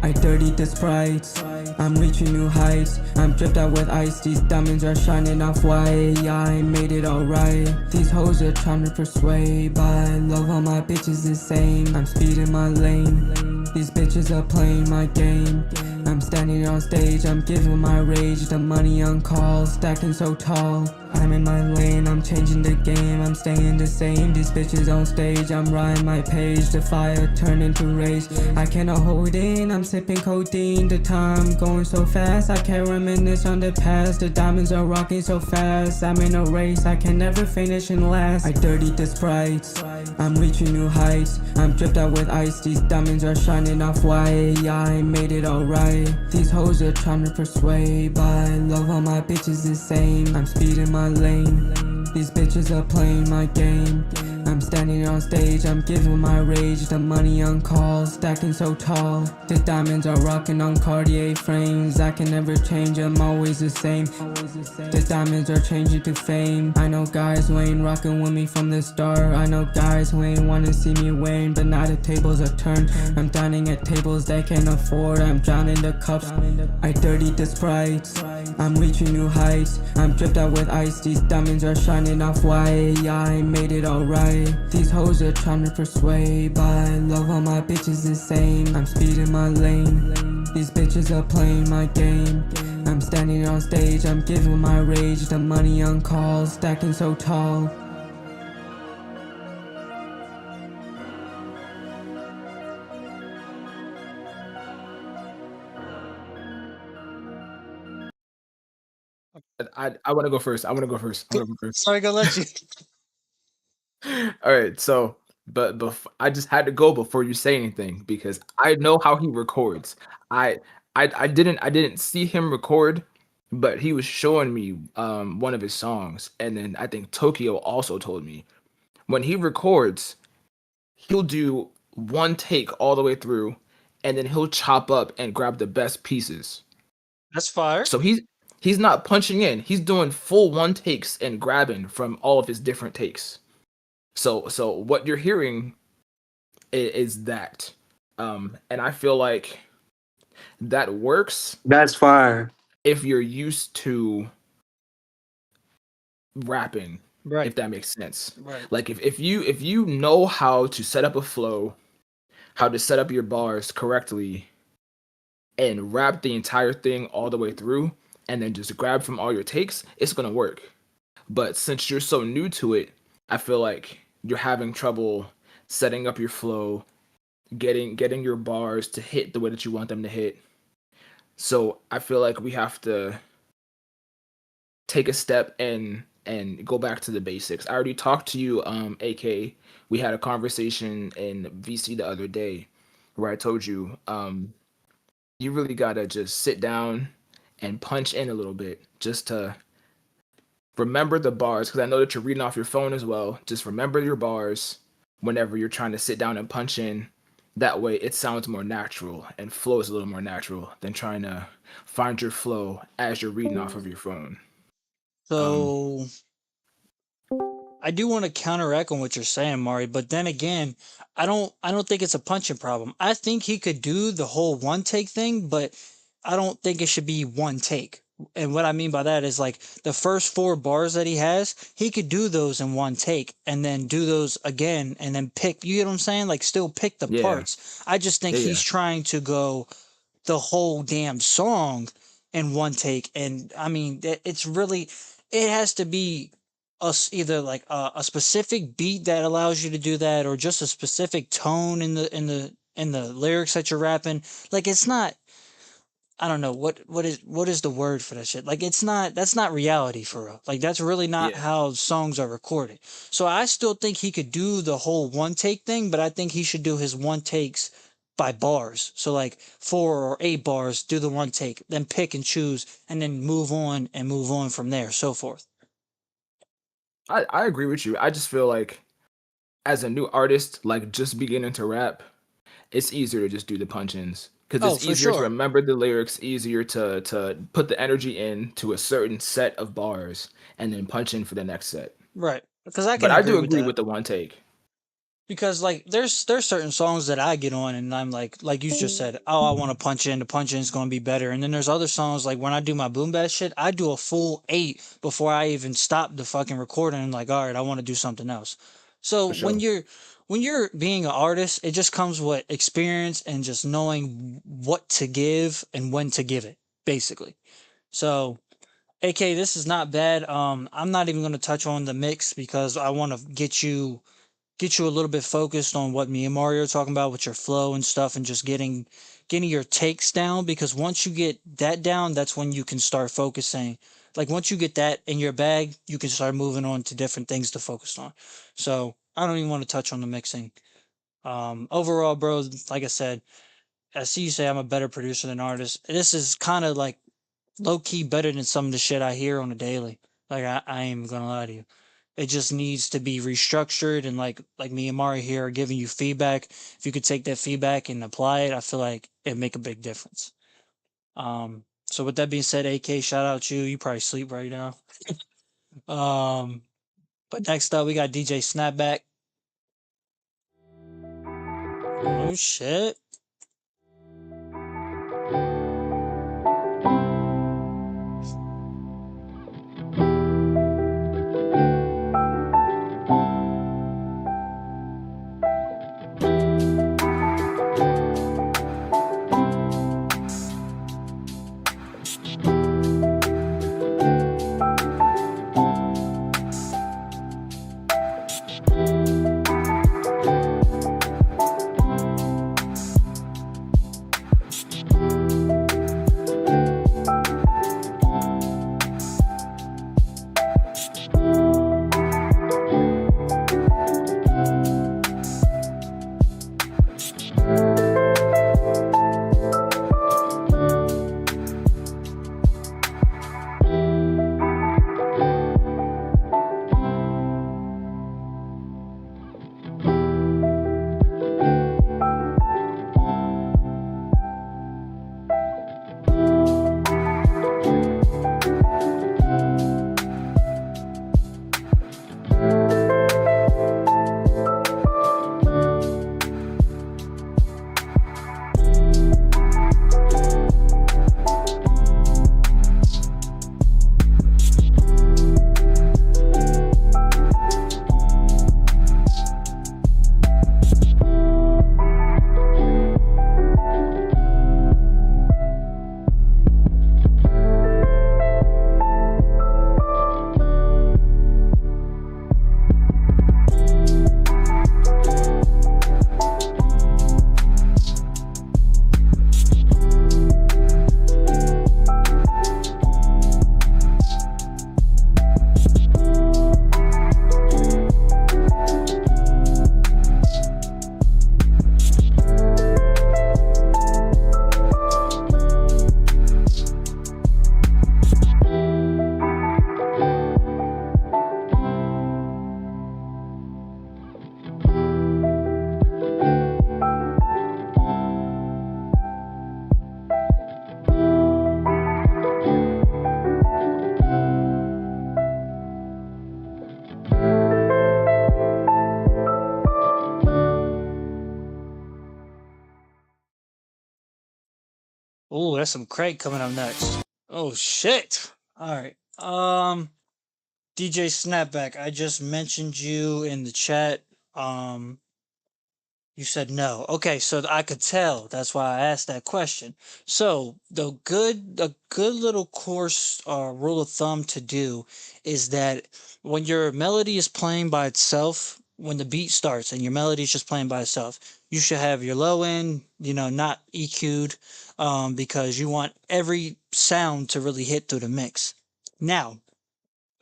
I dirty the sprites, I'm reaching new heights. I'm dripped out with ice. These diamonds are shining off white. Yeah, I made it alright. These hoes are trying to persuade, but I love all my bitches the same. I'm speeding my lane. These bitches are playing my game. I'm standing on stage, I'm giving my rage. The money on call, stacking so tall. I'm in my lane, I'm changing the game. I'm staying the same, these bitches on stage. I'm riding my page, the fire turned into rage. I cannot hold in, I'm sipping codeine. The time going so fast, I can't reminisce on the past. The diamonds are rocking so fast. I'm in a race, I can never finish in last. I dirty the sprites, I'm reaching new heights. I'm dripped out with ice, these diamonds are shining off white. Yeah, I made it alright. These hoes are trying to persuade, but I love all my bitches the same. I'm speeding my lane. These bitches are playing my game. I'm standing on stage, I'm giving my rage. The money on call, stacking so tall. The diamonds are rocking on Cartier frames. I can never change, I'm always the same. The diamonds are changing to fame. I know guys who ain't rocking with me from the start. I know guys who ain't wanna see me win, but now the tables are turned. I'm dining at tables they can't afford. I'm drowning the cups, I dirty the sprites. I'm reaching new heights. I'm dripped out with ice. These diamonds are shining off white. Yeah, I made it alright. These hoes are trying to persuade, but I love all my bitches the same. I'm speeding my lane. These bitches are playing my game. I'm standing on stage, I'm giving my rage. The money on call, stacking so tall. I want to go first. I want to go first. Sorry, gonna let you. All right, so but I just had to go before you say anything because I know how he records. I I didn't see him record, but he was showing me one of his songs, and then I think Tokyo also told me when he records, he'll do one take all the way through, and then he'll chop up and grab the best pieces. That's fire. So he's not punching in. He's doing full one takes and grabbing from all of his different takes. So what you're hearing is that, and I feel like that works That's fire. if you're used to rapping, Right. if that makes sense. Right. Like if you know how to set up a flow, how to set up your bars correctly, and rap the entire thing all the way through, and then just grab from all your takes, it's gonna work. But since you're so new to it, I feel like you're having trouble setting up your flow, getting your bars to hit the way that you want them to hit. So I feel like we have to take a step and go back to the basics. I already talked to you, AK. We had a conversation in VC the other day where I told you, you really gotta just sit down and punch in a little bit just to remember the bars, because I know that you're reading off your phone as well. Just remember your bars whenever you're trying to sit down and punch in. That way it sounds more natural and flows a little more natural than trying to find your flow as you're reading off of your phone. So I do want to counteract on what you're saying, Mari, but then again, I don't think it's a punching problem. I think he could do the whole one take thing, but I don't think it should be one take. And what I mean by that is like the first 4 bars that he has, he could do those in one take and then do those again and then pick, you get what I'm saying? Like still pick the Yeah. parts. I just think Yeah, he's yeah. trying to go the whole damn song in one take. And I mean, it's really, it has to be either like a specific beat that allows you to do that, or just a specific tone in the lyrics that you're rapping. Like it's not. I don't know what is the word for that shit. Like that's not reality for real. Like that's really not Yeah. how songs are recorded. So I still think he could do the whole one take thing, but I think he should do his one takes by bars. So like 4 or 8 bars, do the one take, then pick and choose, and then move on and move on from there, so forth. I agree with you. I just feel like as a new artist, like just beginning to rap, it's easier to just do the punch-ins because Oh, it's for easier to sure. remember the lyrics, easier to put the energy in to a certain set of bars and then punch in for the next set. Right. Because I But can I agree do with agree that. with the one take. because like there's certain songs that I get on and I'm like you just said, oh, I want to punch in. The punch in is going to be better. And then there's other songs like when I do my boom bash shit, I do a full 8 before I even stop the fucking recording. And like, all right, I want to do something else. So For sure. when you're being an artist, it just comes with experience and just knowing what to give and when to give it, basically. So AK, this is not bad. I'm not even going to touch on the mix because I want to get you a little bit focused on what me and Mario are talking about with your flow and stuff and just getting your takes down because once you get that down, that's when you can start focusing. Like once you get that in your bag, you can start moving on to different things to focus on. So I don't even want to touch on the mixing. Overall, bro, like I said, I see you say I'm a better producer than artist. This is kind of like low key better than some of the shit I hear on a daily. Like I ain't even gonna lie to you. It just needs to be restructured and like me and Mari here are giving you feedback. If you could take that feedback and apply it, I feel like it'd make a big difference. So with that being said, AK, shout out you. You probably sleep right now. Um, but next up we got DJ Snapback. Oh shit. Oh, that's some Craig coming up next. Oh shit. All right. DJ Snapback, I just mentioned you in the chat. Um, you said no. Okay, so I could tell. That's why I asked that question. So a good little course rule of thumb to do is that when your melody is playing by itself, when the beat starts and your melody is just playing by itself, you should have your low end, not EQ'd, because you want every sound to really hit through the mix. Now,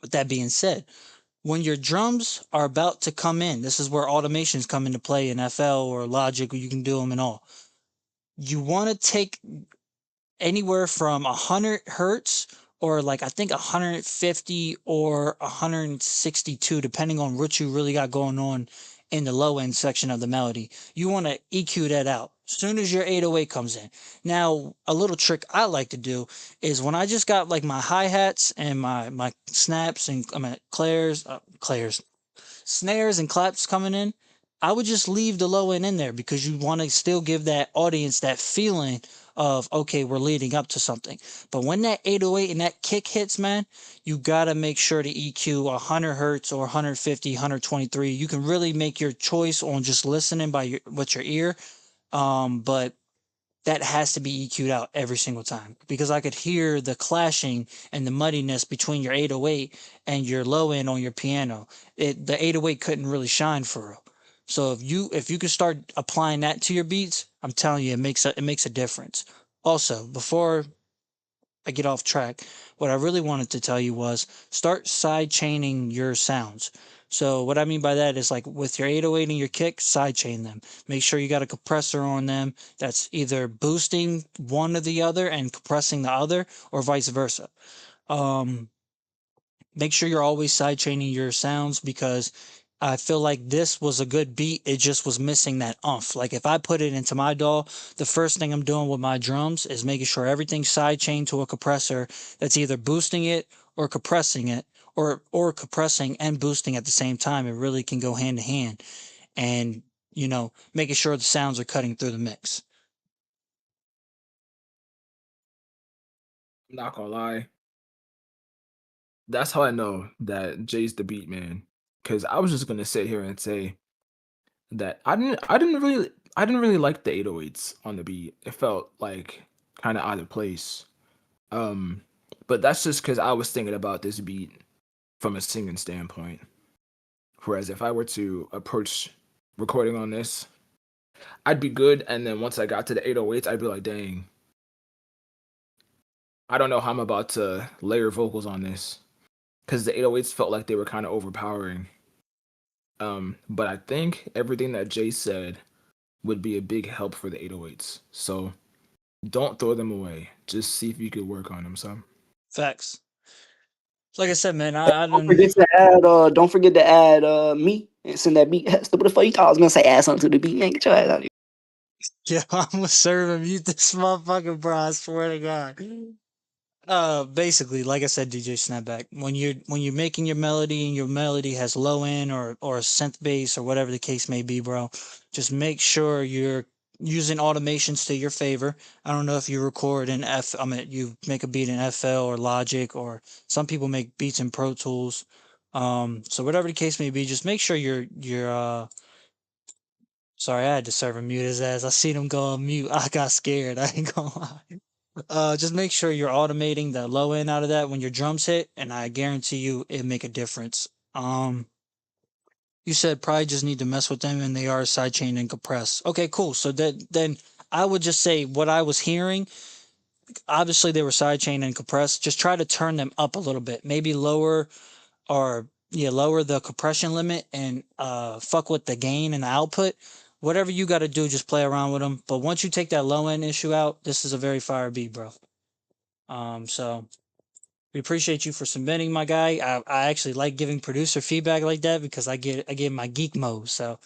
with that being said, when your drums are about to come in, this is where automations come into play in FL or Logic, you can do them and all. You want to take anywhere from 100 hertz or like I think 150 or 162, depending on what you really got going on in the low end section of the melody. You want to EQ that out as soon as your 808 comes in. Now, a little trick I like to do is when I just got like my hi-hats and my snaps and clairs, snares and claps coming in, I would just leave the low end in there because you want to still give that audience that feeling of, okay, we're leading up to something. But when that 808 and that kick hits, man, you got to make sure to EQ 100 hertz or 150, 123. You can really make your choice on just listening with your ear. But that has to be EQ'd out every single time because I could hear the clashing and the muddiness between your 808 and your low end on your piano. The 808 couldn't really shine for real. So if you can start applying that to your beats, I'm telling you, it makes a difference. Also, before I get off track, what I really wanted to tell you was start side chaining your sounds. So what I mean by that is like with your 808 and your kick, side chain them. Make sure you got a compressor on them that's either boosting one or the other and compressing the other, or vice versa. Make sure you're always side chaining your sounds because I feel like this was a good beat. It just was missing that umph. Like if I put it into my DAW, the first thing I'm doing with my drums is making sure everything's side chained to a compressor that's either boosting it or compressing it, or compressing and boosting at the same time. It really can go hand to hand, and making sure the sounds are cutting through the mix. I'm not gonna lie. That's how I know that Jay's the beat man. Cause I was just gonna sit here and say that I didn't really like the 808s on the beat. It felt like kind of out of place. But that's just because I was thinking about this beat from a singing standpoint. Whereas if I were to approach recording on this, I'd be good, and then once I got to the 808s, I'd be like, dang, I don't know how I'm about to layer vocals on this. Because the 808s felt like they were kind of overpowering. But I think everything that Jay said would be a big help for the 808s. So don't throw them away. Just see if you could work on them some. Facts. Like I said, man, I Don't don't. forget to add. Don't forget to add me and send that beat. What the fuck you thought I was gonna say? Add something to the beat, man. Get your ass out of here. Yeah, I'm gonna serve and mute this motherfucker, bro. I swear to God. Basically, like I said, DJ Snapback, when you're making your melody and your melody has low end or synth bass or whatever the case may be, bro, just make sure you're using automations to your favor. I don't know if you record in you make a beat in FL or Logic, or some people make beats in Pro Tools. So whatever the case may be, just make sure you're sorry, I had to serve and mute his ass. I seen him go on mute. I got scared. I ain't gonna lie. Just make sure you're automating the low end out of that when your drums hit, and I guarantee you it make a difference. You said probably just need to mess with them, and they are sidechain and compress. Okay, cool. So then I would just say what I was hearing. Obviously, they were sidechain and compressed. Just try to turn them up a little bit, maybe lower lower the compression limit and fuck with the gain and the output. Whatever you got to do, just play around with them. But once you take that low end issue out, this is a very fire beat, bro. So we appreciate you for submitting, my guy. I actually like giving producer feedback like that because I get my geek mode. So,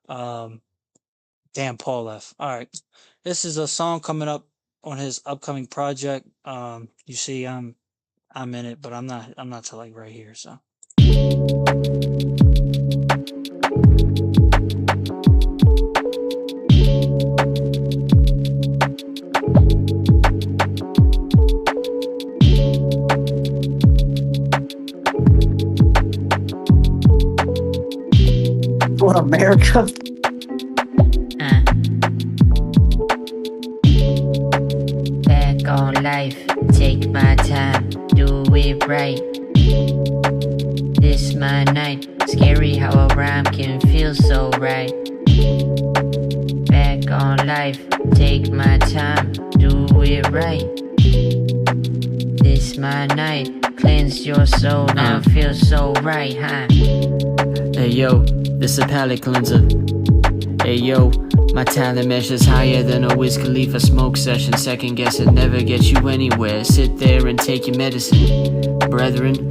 damn, Paul left. All right, this is a song coming up on his upcoming project. You see, I'm in it, but I'm not till like right here. So. For America. Back on life, take my time, do it right. This my night, scary how a rhyme can feel so right. Back on life, take my time, do it right. This my night, cleanse your soul, now feel so right, huh? Hey yo, this a palate cleanser. Hey yo, my talent measures higher than a Wiz Khalifa smoke session. Second guess it never gets you anywhere. Sit there and take your medicine. Brethren,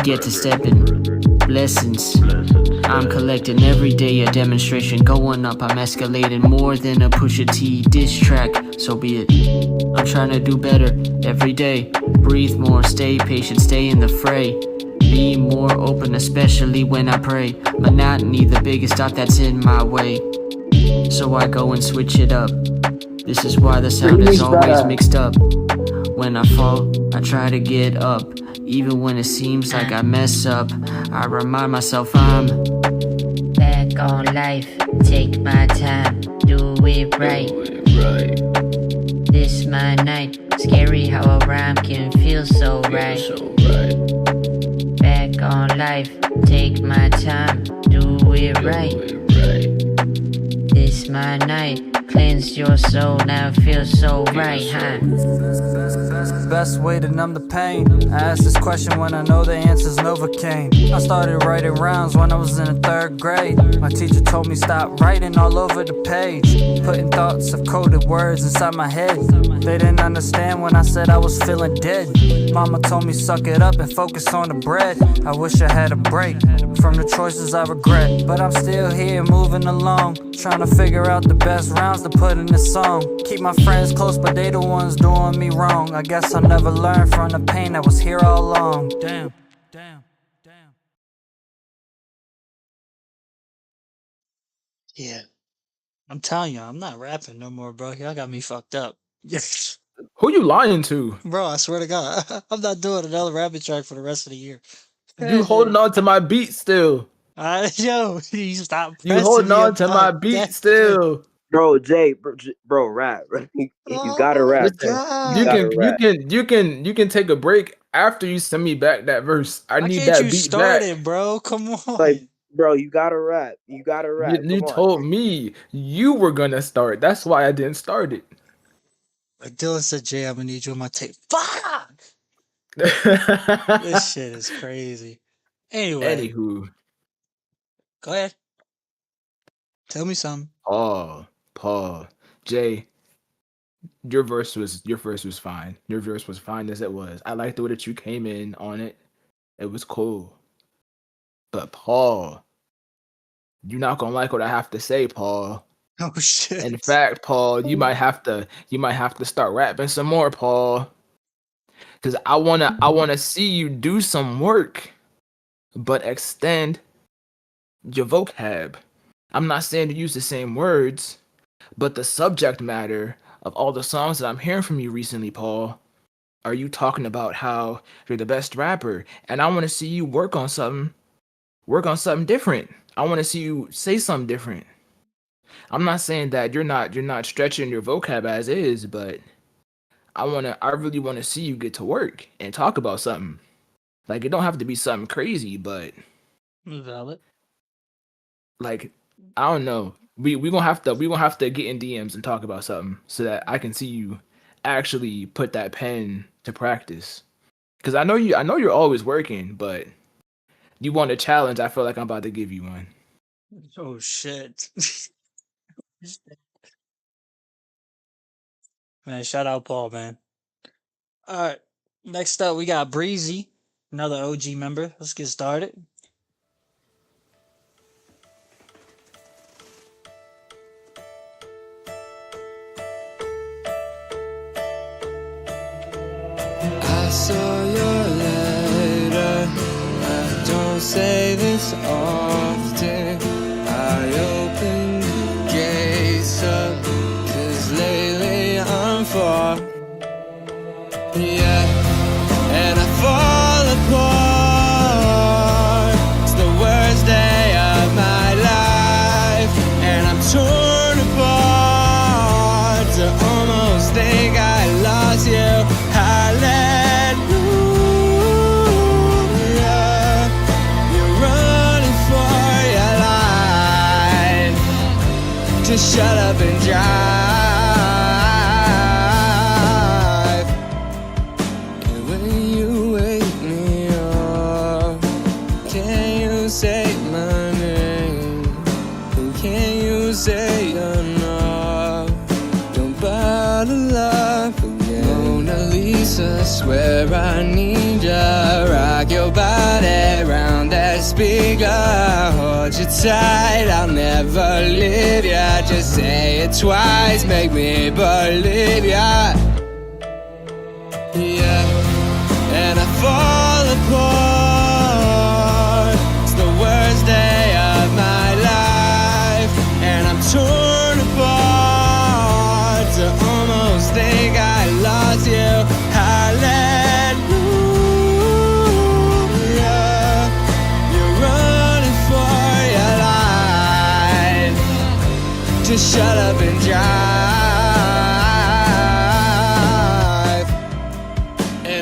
get to stepping. Blessings. I'm collecting every day a demonstration. Going up, I'm escalating more than a Pusha T diss track. So be it. I'm trying to do better every day. Breathe more, stay patient, stay in the fray. be more open, especially when I pray. Monotony, the biggest thought that's in my way. So I go and switch it up. This is why the sound is always mixed up. When I fall, I try to get up. Even when it seems like I mess up, I remind myself I'm back on life. Take my time, do it right. This my night. Scary how a rhyme can feel so right. Back on life. Take my time, do it right. This my night. Cleanse your soul, now it feels so right, huh? Best way to numb the pain. I asked this question when I know the answer's Novocaine. I started writing rhymes when I was in the 3rd grade. My teacher told me stop writing all over the page, putting thoughts of coded words inside my head. They didn't understand when I said I was feeling dead. Mama told me suck it up and focus on the bread. I wish I had a break from the choices I regret, but I'm still here moving along, trying to figure out the best rounds to put in this song. Keep my friends close, but they the ones doing me wrong. I guess I never learned from the pain that was here all along. Damn. Yeah. I'm telling you, I'm not rapping no more, bro. Y'all got me fucked up. Yes. Who you lying to? Bro, I swear to God, I'm not doing another rapping track for the rest of the year. You holding on to my beat still. Yo, you stop You pressing holding me on to my about beat that still. Bro, Jay, bro, rap. You gotta rap. God. You can take a break after you send me back that verse. I Why need can't that you beat start back. it, bro? Come on. Like, bro, you gotta rap. You gotta rap. You Come on. told me you were gonna start. That's why I didn't start it. Like Dylan said, Jay, I'm gonna need you on my tape. Fuck! This shit is crazy. Anyway, Anywho, go ahead. Tell me something. Paul, Jay, your verse was fine. Your verse was fine as it was. I liked the way that you came in on it. It was cool. But Paul, you're not gonna like what I have to say, Paul. Oh shit. In fact, Paul, you might have to start rapping some more, Paul. Cause I wanna see you do some work, but extend your vocab. I'm not saying to use the same words, but the subject matter of all the songs that I'm hearing from you recently, Paul, are you talking about how you're the best rapper? And I want to see you work on something different. I want to see you say something different. I'm not saying that you're not stretching your vocab as is, but I really want to see you get to work and talk about something. Like, it don't have to be something crazy, but Valid. like, I don't know. We gonna have to get in DMs and talk about something so that I can see you actually put that pen to practice. Cause I know you're always working, but you want a challenge. I feel like I'm about to give you one. Oh shit. Man, shout out Paul, man. Alright. Next up we got Breezy, another OG member. Let's get started. I saw your letter. I don't say this often. I opened the gates up, 'cause lately I'm far. Yeah, and I fall apart. It's the worst day of my life, and I'm torn apart. To almost think I lost you. Hallelujah, you're running for your life. Just shut up and drive. And when you wake me up, can you say my name? And can you say enough? Don't bottle up again. Mona Lisa, swear I need ya. Rock your body round that speaker. Hold you tight, I'll never leave ya. Just say it twice, make me believe ya. Yeah, and I fall apart.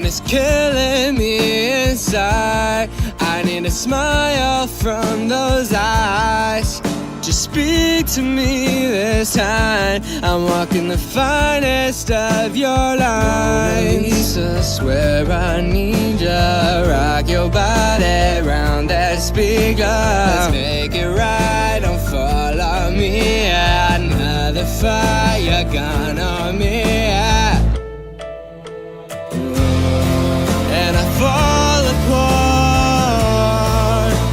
is killing me inside. I need a smile from those eyes. Just speak to me this time. I'm walking the finest of your lines. I swear I need ya. Rock your body round that speaker. Let's make it right, don't follow me. Another fire gun on me. And I fall apart.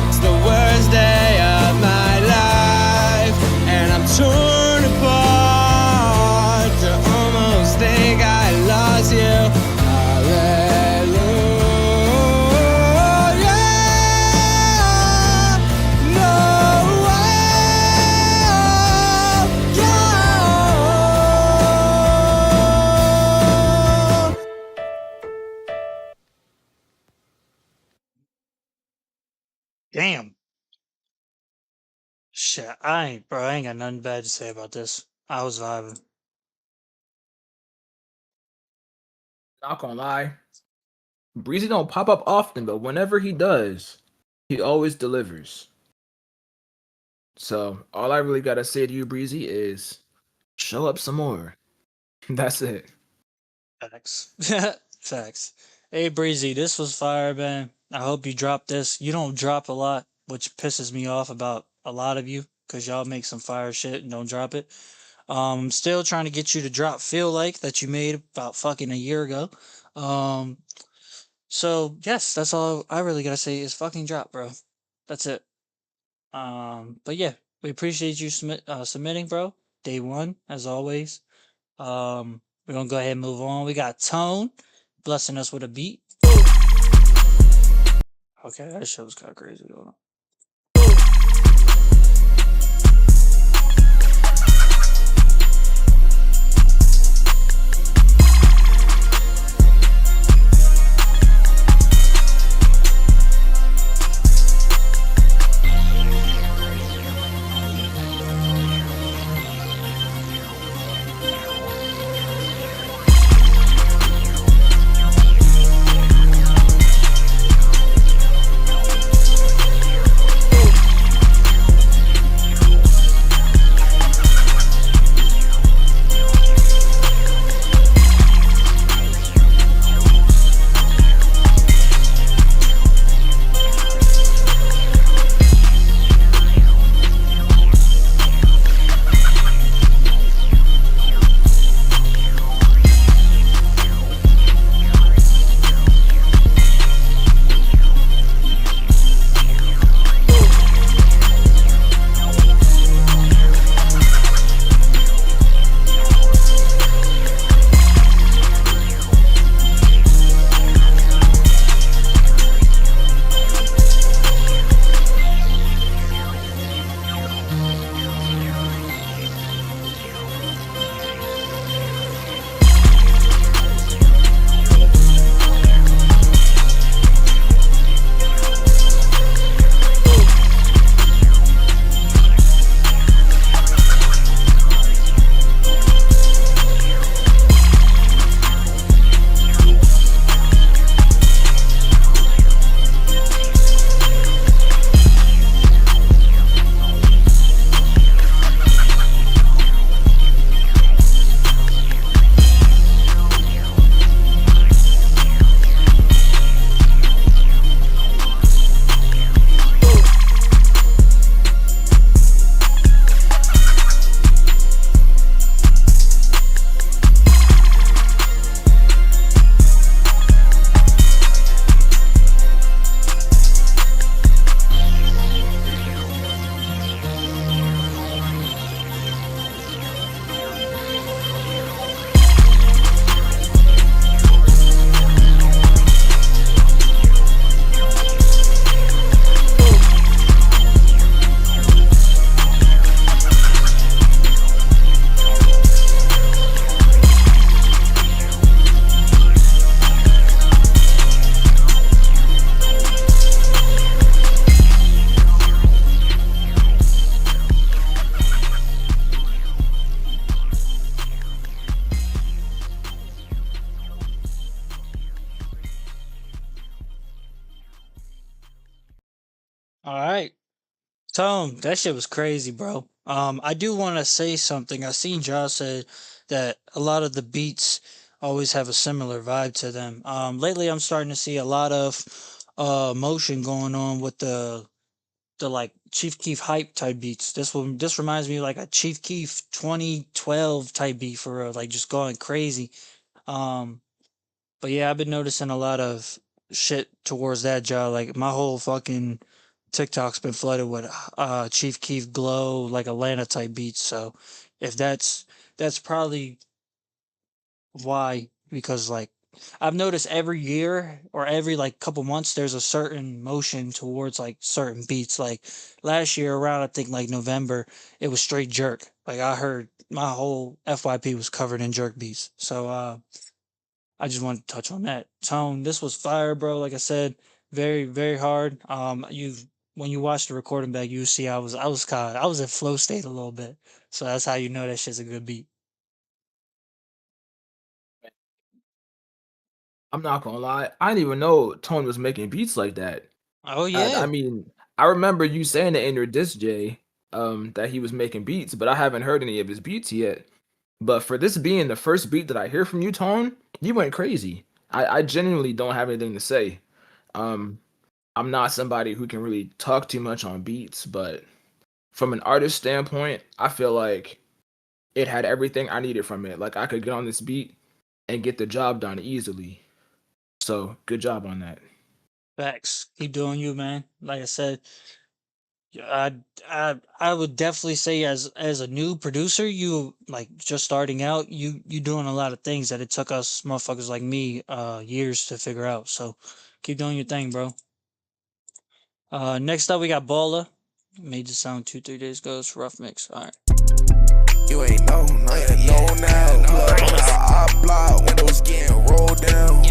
It's the worst day of my life, and I'm torn apart to almost think I lost you. Damn. Shit, I ain't got nothing bad to say about this. I was vibing. Not gonna lie, Breezy don't pop up often, but whenever he does, he always delivers. So all I really gotta say to you, Breezy, is show up some more. That's it. Facts. Facts. Hey, Breezy, this was fire, man. I hope you drop this. You don't drop a lot, which pisses me off about a lot of you, because y'all make some fire shit and don't drop it. Still trying to get you to drop Feel Like that you made about fucking a year ago. So yes, that's all I really gotta say is fucking drop, bro. That's it. But yeah, we appreciate you submitting, bro. Day one, as always. We're gonna go ahead and move on. We got Tone blessing us with a beat. Okay, that shit was kind of crazy. Hold on. All right. Tone, that shit was crazy, bro. I do want to say something. I seen Josh said that a lot of the beats always have a similar vibe to them. Lately I'm starting to see a lot of motion going on with the like Chief Keef hype type beats. This reminds me of like a Chief Keef 2012 type beat for real, like just going crazy. Um, but yeah, I've been noticing a lot of shit towards that job. Like my whole fucking TikTok's been flooded with Chief Keef glow, like Atlanta type beats. So if that's probably why, because like I've noticed every year or every like couple months there's a certain motion towards like certain beats. Like last year around I think like November, it was straight jerk. Like I heard my whole FYP was covered in jerk beats. So I just wanted to touch on that. Tone, this was fire, bro. Like I said, very, very hard. You when you watch the recording back, you see I was in flow state a little bit. So that's how you know that shit's a good beat. I'm not gonna lie, I didn't even know Tone was making beats like that. Oh I yeah. mean, I remember you saying it in your disc J, that he was making beats, but I haven't heard any of his beats yet. But for this being the first beat that I hear from you, Tone, you went crazy. I genuinely don't have anything to say. Um, I'm not somebody who can really talk too much on beats, but from an artist standpoint, I feel like it had everything I needed from it. Like I could get on this beat and get the job done easily. So good job on that. Facts. Keep doing you, man. Like I said, yeah, I would definitely say as a new producer, you like just starting out, you doing a lot of things that it took us motherfuckers like me years to figure out. So keep doing your thing, bro. Next up we got Baller. Made the sound 2-3 days ago. It's rough mix. All right. You ain't know, now you know now. Plug on our block, windows getting rolled down.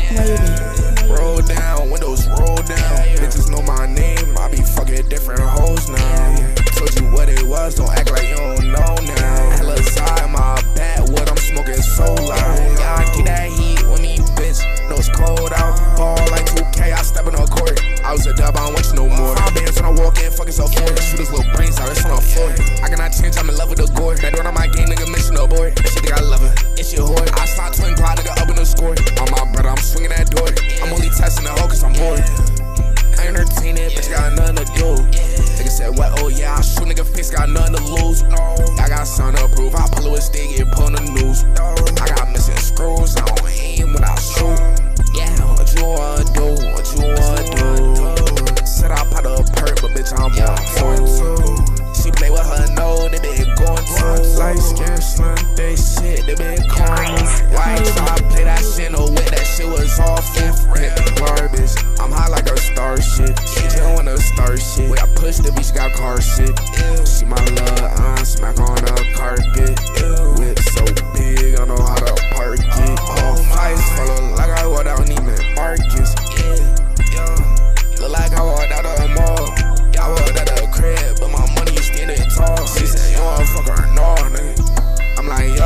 Roll down, windows roll down. Bitches know my name, I be fucking different hoes now. Told you what it was, don't act like you don't know now. Hella side, my backwood, I'm smoking so loud. Yeah, I keep that heat when me, bitch. Know it's cold out. Ball like 2K, I step in the court. I was a dub, I don't want you no more. My bands when I walk in, fucking so forward. Shoot his little brains out, it's on the floor. I cannot change, I'm in love with the gore. That door on my game, nigga, mission aboard. She think I love her, it's your whore. I slide twin glide, nigga, up in the score. On my brother, I'm swinging that door. I'm only testing the hoe cause I'm bored. I entertain it, bitch, got nothing to do. Nigga said, what? Oh yeah, I shoot nigga face, got nothing to lose. I got something to prove, I pull a stick, get put on the news. I got missing screws, I don't aim when I shoot. Yeah, what you wanna do, what you wanna do? Said I pot a perk, but bitch, I'm on two. She play with her nose, they been going to. Light skin, slim, they shit, they been calling. Why try to play that shit, no way, that shit was awful. Hit the garbage, I'm high like a star shit. She just wanna start shit. When I push the bitch, got car shit. She my love, smack on the carpet. Whip so big, I know how to park it. All fights follow like I walk down Neiman Marcus. Look like I walked out of a mall. I walked out of a crib, but my money is standing tall. She said, you wanna fuck her, no, nigga. I'm like, yo,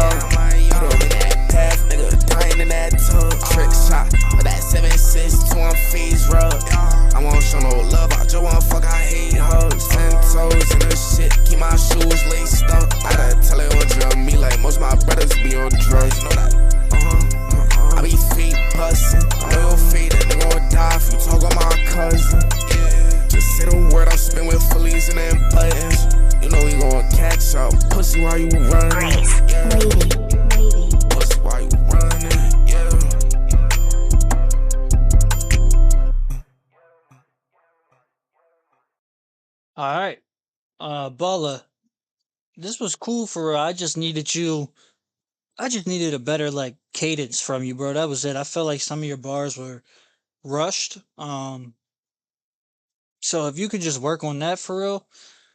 put up in that path, nigga, dying in that tub. Trick shot, with that 7.6 to one face rub. I won't show no love, I just wanna fuck, I hate hugs. 10 toes in the shit, keep my shoes laced up. I gotta tell it what you me, like most of my brothers be on drugs. You know that? I be fake bustin', I know you're faded, nigga gon' die if you talk on my cousin. Just say the word, I'm spin with fullies and then buttons. You know we gon' catch up, pussy while you running. Pussy while you running, yeah. All right. Baller. This was cool for real. I just needed a better like cadence from you, bro. That was it. I felt like some of your bars were rushed. So if you could just work on that for real,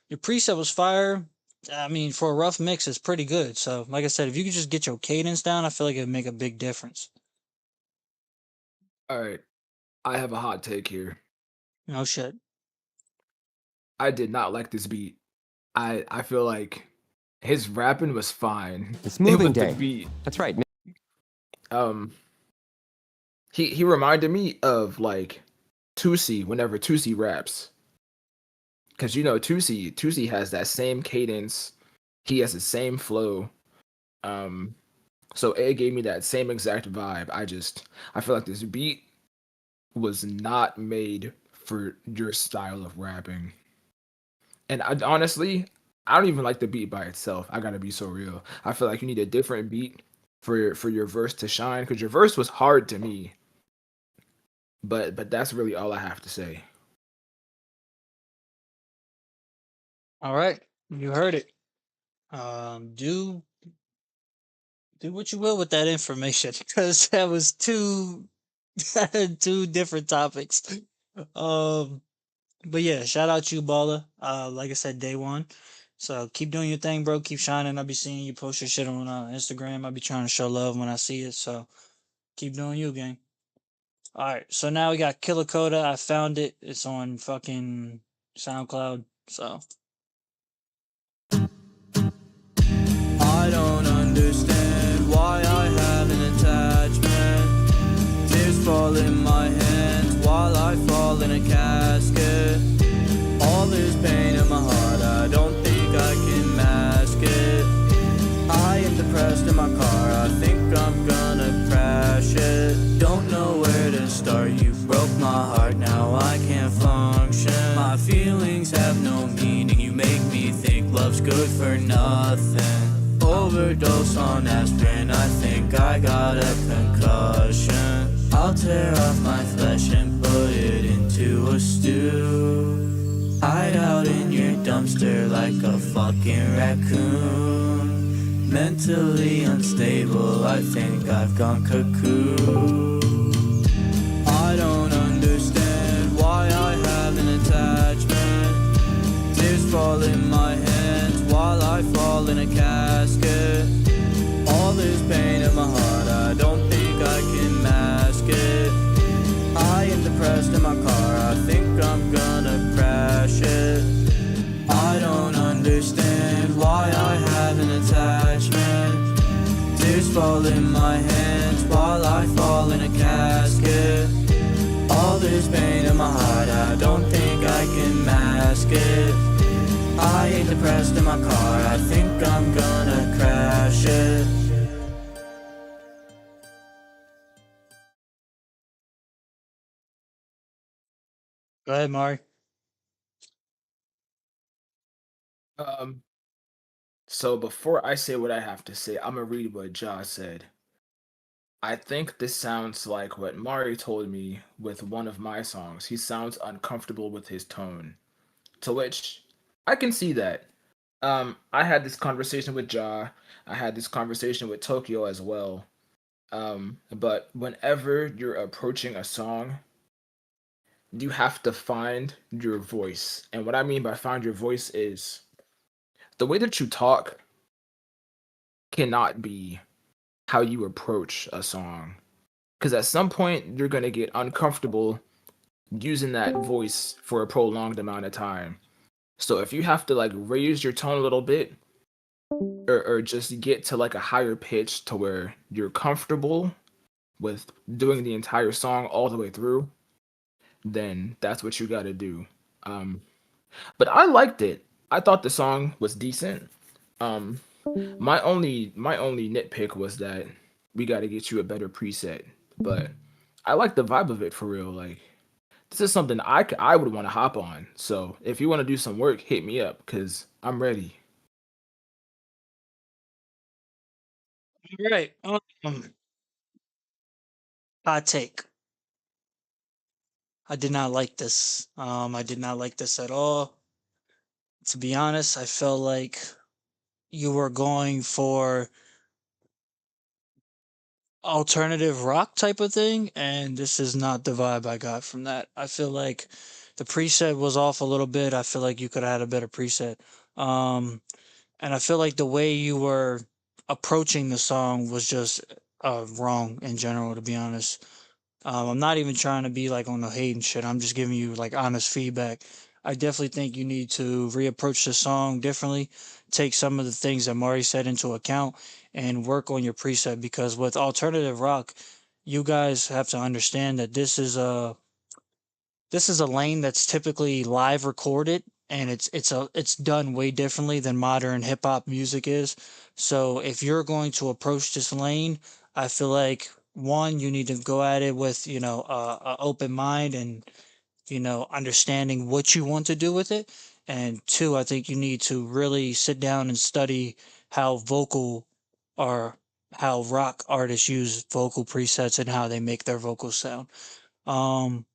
your preset was fire. I mean, for a rough mix, it's pretty good. So, like I said, if you could just get your cadence down, I feel like it'd make a big difference. All right, I have a hot take here. No shit. I did not like this beat. I feel like his rapping was fine. It's moving It was day. the beat. That's right. He reminded me of like Tusi whenever Tusi raps. because you know Tusi has that same cadence, he has the same flow. Um, so it gave me that same exact vibe. I feel like this beat was not made for your style of rapping. And honestly, I don't even like the beat by itself. I gotta be so real. I feel like you need a different beat for your verse to shine because your verse was hard to me. But that's really all I have to say. All right, you heard it. Do what you will with that information because that was two different topics. Um, but yeah, shout out you, Baller. Like I said, day one. So keep doing your thing, bro. Keep shining. I'll be seeing you post your shit on Instagram. I'll be trying to show love when I see it. So keep doing you, gang. All right. So now we got Killer Coda. I found it. It's on fucking SoundCloud. So I don't understand why I have an attachment. Tears fall in my hands while I fall in a casket. All this pain in my heart, I don't think I can mask it. I am depressed in my car, I think I'm gonna crash it. Don't know where to start, you broke my heart, now I can't function. My feelings have no meaning, you make me think love's good for nothing. Overdose on aspirin, I think I got a concussion. I'll tear off my flesh and put it into a stew. Hide out in your dumpster like a fucking raccoon. Mentally unstable, I think I've gone cuckoo. I don't understand why I have an attachment. Tears fall in my hands while I fall in a casket. All this pain in my heart, I don't think I can mask it. I am depressed in my car, I think I'm gonna crash it. I don't understand why I have an attachment. Tears fall in my hands while I fall in a casket. All this pain in my heart, I don't think I can mask it. I ain't depressed in my car, I think I'm gonna crash it. go ahead, Mari. Um, so before I say what I have to say, I'm gonna read what Ja said. I think this sounds like what Mari told me with one of my songs. He sounds uncomfortable with his tone. To which I can see that. I had this conversation with Ja. I had this conversation with Tokyo as well. But whenever you're approaching a song, you have to find your voice. And what I mean by find your voice is the way that you talk cannot be how you approach a song. Because at some point, you're going to get uncomfortable using that voice for a prolonged amount of time. So if you have to like raise your tone a little bit or just get to like a higher pitch to where you're comfortable with doing the entire song all the way through, then that's what you got to do. Um, but I liked it. I thought the song was decent. Um, my only nitpick was that we got to get you a better preset. But I like the vibe of it for real. Like this is something I would want to hop on. So if you want to do some work, hit me up because I'm ready. All right. Hot take. I did not like this. I did not like this at all. To be honest, I felt like you were going for alternative rock type of thing, and this is not the vibe I got from that. I feel like the preset was off a little bit. I feel like you could have had a better preset. Um, and I feel like the way you were approaching the song was just wrong in general, to be honest. I'm not even trying to be like on the hate and shit. I'm just giving you like honest feedback. I definitely think you need to reapproach the song differently, take some of the things that Mari said into account, and work on your preset because with alternative rock, you guys have to understand that this is a lane that's typically live recorded and it's done way differently than modern hip hop music is. So if you're going to approach this lane, I feel like one, you need to go at it with a open mind and understanding what you want to do with it. And two, I think you need to really sit down and study how vocal or how rock artists use vocal presets and how they make their vocals sound. Um,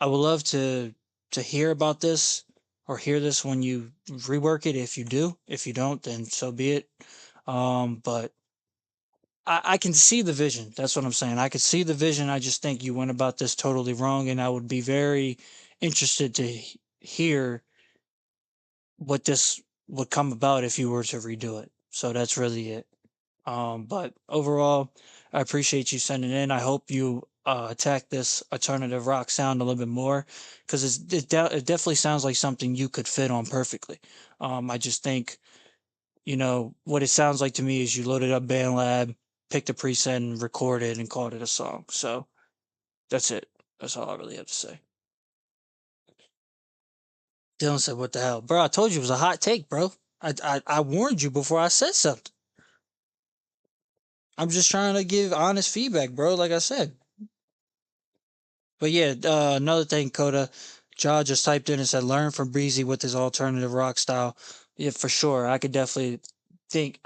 I would love to hear about this or hear this when you rework it. If you do, if you don't, then so be it. But I can see the vision. That's what I'm saying. I could see the vision. I just think you went about this totally wrong, and I would be very interested to hear what this would come about if you were to redo it. So that's really it. But overall, I appreciate you sending in. I hope you attack this alternative rock sound a little bit more because it definitely sounds like something you could fit on perfectly. I just think, what it sounds like to me is you loaded up BandLab, picked a preset and recorded and called it a song. So that's it. That's all I really have to say. Dylan said, "What the hell, bro? I told you it was a hot take, bro. I warned you before I said something. I'm just trying to give honest feedback, bro. Like I said." But yeah, another thing, Coda, Jaw just typed in and said, "Learn from Breezy with his alternative rock style." Yeah, for sure. I definitely think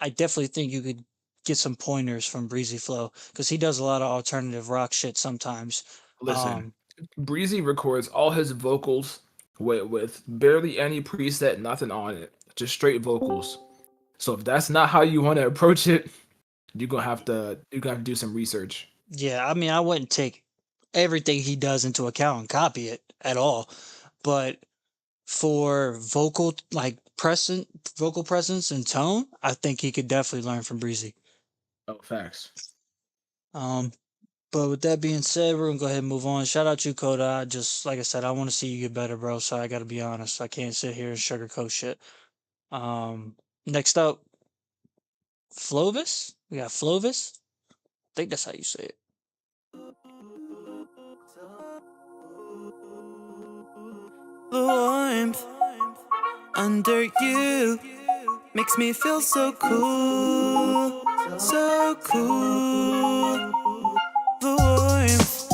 you could get some pointers from Breezy Flow because he does a lot of alternative rock shit sometimes. Listen, Breezy records all his vocals with barely any preset, nothing on it, just straight vocals. So if that's not how you want to approach it, you're gonna have to do some research. Yeah, I mean, I wouldn't take everything he does into account and copy it at all, but for vocal presence and tone, I think he could definitely learn from Breezy. Oh, facts. But with that being said, we're gonna go ahead and move on. Shout out to you, Coda. Like I said, I want to see you get better, bro. So I gotta be honest. I can't sit here and sugarcoat shit. Next up, Flovis. We got Flovis. I think that's how you say it. The warmth under you makes me feel so cool, so cool. The warmth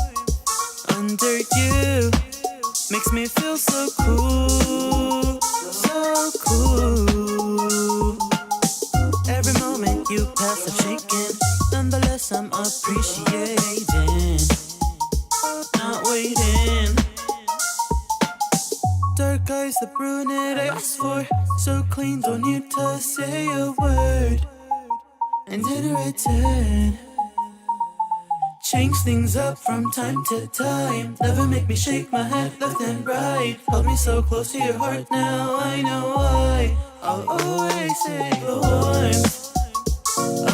under you makes me feel so cool, so cool. Every moment you pass, I'm shaking. Nonetheless, I'm appreciating, not waiting. Dark eyes, the brunette I asked for. So clean, don't need to say a word. And in return, change things up from time to time. Never make me shake my head left and right. Hold me so close to your heart now, I know why. I'll always say the warmth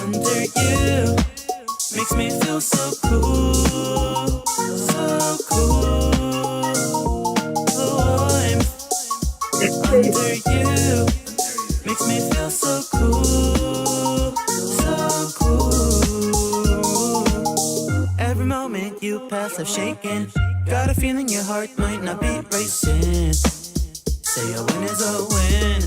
under you makes me feel so cool, so cool. The warmth under you makes me feel so cool, so cool. Every moment you pass, I'm shaking. Got a feeling your heart might not be racing. Say a win is a win.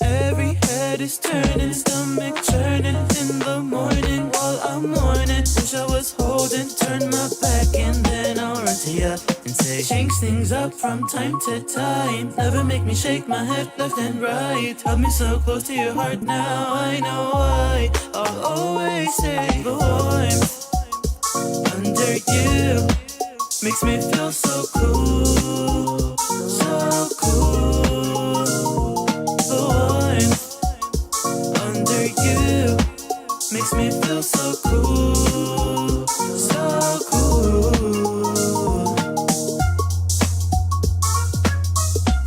Every head is turning, stomach churning in the morning while I'm mourning. Wish I was holding, turn my back and then I'll run to you and say, change things up from time to time. Never make me shake my head left and right. Hold me so close to your heart now, I know why. I'll always say the warmth under you makes me feel so cool, so cool. The warmth under you makes me feel so cool, so cool.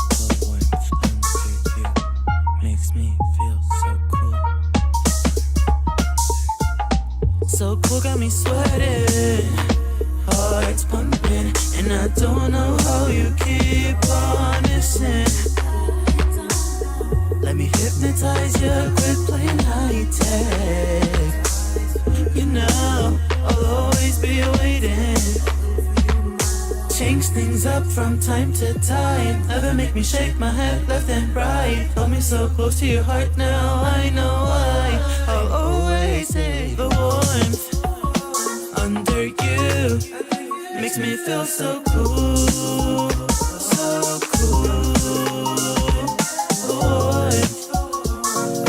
The warmth under you makes me feel so cool. So cool, got me sweating, heart's pumping, and I don't know how you keep on missing. Let me hypnotize you, quit playing high tech. You know, I'll always be waiting. Change things things up from time to time. Never make me shake my head left and right. Hold me so close to your heart now, I know why. I'll always say the warmth under you makes me feel so cool, so cool. The warmth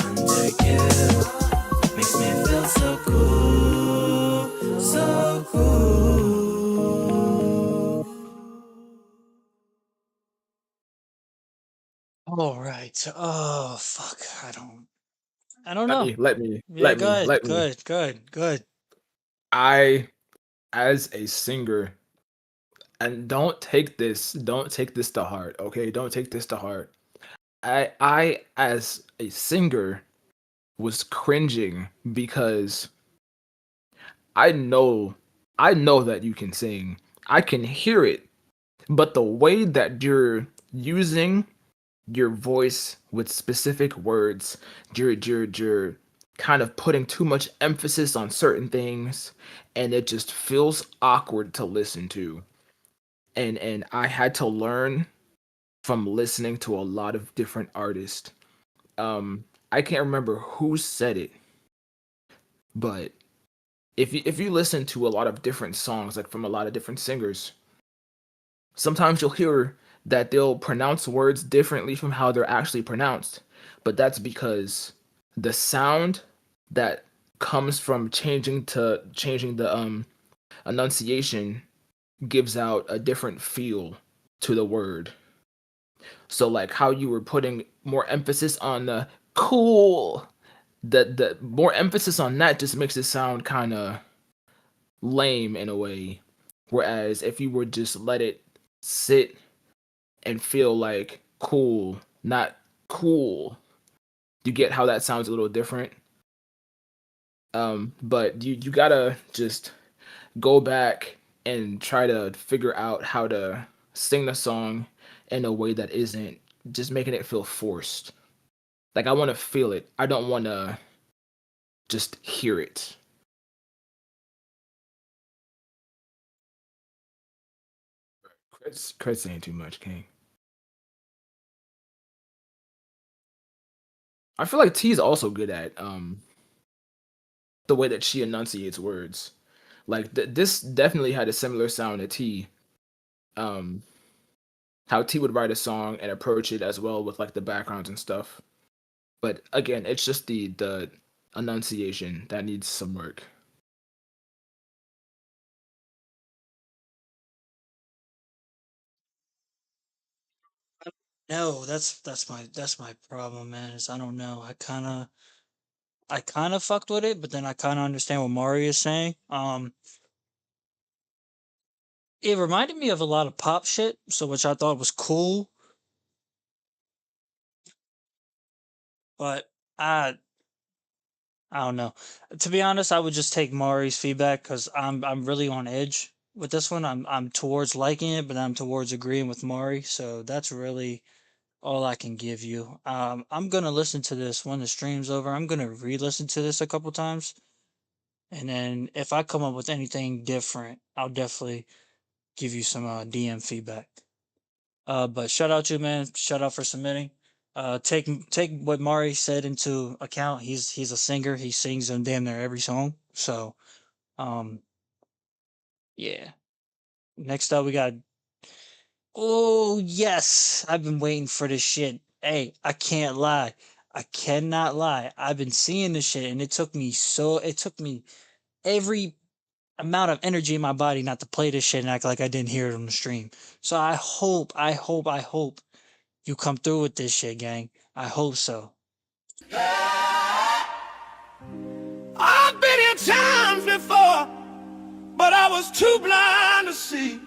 under you makes me feel so cool, so cool. All right. Oh fuck. I don't Let know. me, let me, Yeah, let go me, ahead. let me. Good, good, good. I, as a singer, and don't take this to heart, okay? Don't take this to heart. I as a singer was cringing because I know I know that you can sing. I can hear it. But the way that you're using your voice with specific words, you're kind of putting too much emphasis on certain things, and it just feels awkward to listen to. And I had to learn from listening to a lot of different artists. I can't remember who said it, but if you listen to a lot of different songs, like from a lot of different singers, sometimes you'll hear that they'll pronounce words differently from how they're actually pronounced, but that's because the sound that comes from changing the enunciation gives out a different feel to the word. So like how you were putting more emphasis on the cool, the more emphasis on that just makes it sound kind of lame in a way. Whereas if you would just let it sit and feel like cool, not cool, you get how that sounds a little different. But you gotta just go back and try to figure out how to sing the song in a way that isn't just making it feel forced. Like I want to feel it. I don't want to just hear it. Chris saying too much, King. I feel like T is also good at the way that she enunciates words. Like this definitely had a similar sound to T. Um, how T would write a song and approach it as well with like the backgrounds and stuff. But again, it's just the enunciation that needs some work. No, that's my problem, man. Is I don't know. I kind of fucked with it, but then I kind of understand what Mari is saying. It reminded me of a lot of pop shit, so which I thought was cool, but I I don't know. To be honest, I would just take Mari's feedback because I'm really on edge with this one. I'm towards liking it, but I'm towards agreeing with Mari. So that's really all I can give you. I'm gonna listen to this when the stream's over. I'm gonna re-listen to this a couple times, and then if I come up with anything different, I'll definitely give you some DM feedback. But shout out to you, man. Shout out for submitting. Take what Mari said into account. He's a singer. He sings in damn near every song. So, um, yeah. Next up, we got. Oh yes, I've been waiting for this shit. Hey, I can't lie. I cannot lie. I've been seeing this shit, and It took me every amount of energy in my body not to play this shit and act like I didn't hear it on the stream. So I hope you come through with this shit, gang. I hope so. I've been here times before, but I was too blind to see.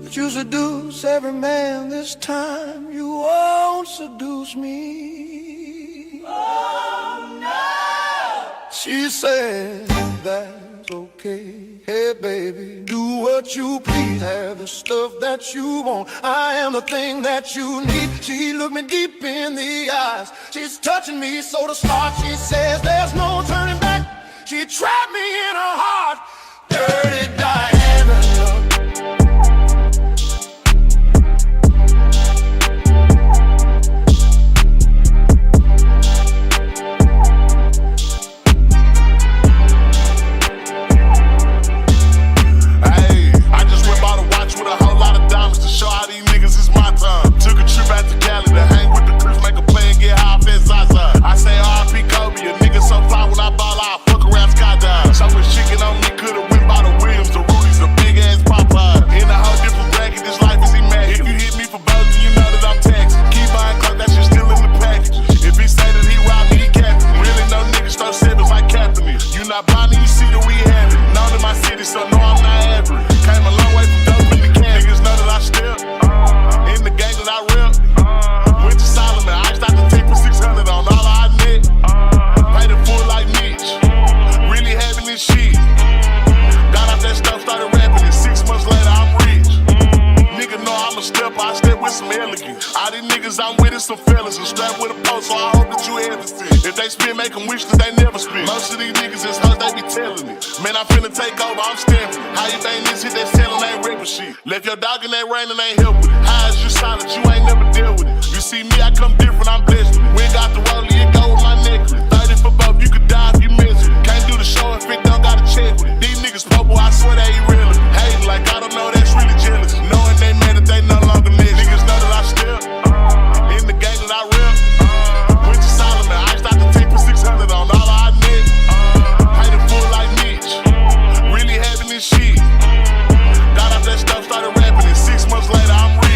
But you seduce every man this time. You won't seduce me. Oh no! She said that's okay. Hey baby, do what you please. Have the stuff that you want. I am the thing that you need. She looked me deep in the eyes. She's touching me so to start. She says there's no turning back. She trapped me in her heart. Dirty Diana. some elegance. All these niggas I'm with is some fellas, and strapped with a post, so I hope that you hesitant. If they spit, make them wish that they never spit. Most of these niggas is hoes, they be telling it. Man, I'm finna take over, I'm stamping. How you think this shit that's selling ain't ripping shit? Left your dog in that rain and ain't help with it. How is you solid, you ain't never deal with it. You see me, I come different, I'm blessed with it. We ain't got the rollie, it go with my necklace. 30 for both, you could die if you miss it. Can't do the show if it don't got a check with it. These niggas purple, I swear they ain't real. Hating like I don't know, that's really jealous. Knowing they mad that they no longer niggas. Niggas know that I still in the game that I rip. Went to Solomon, I iced out the tank for 600 on all I need. Paid it full like Mitch. Really having this shit. Got off that stuff, started rapping, and 6 months later I'm rich.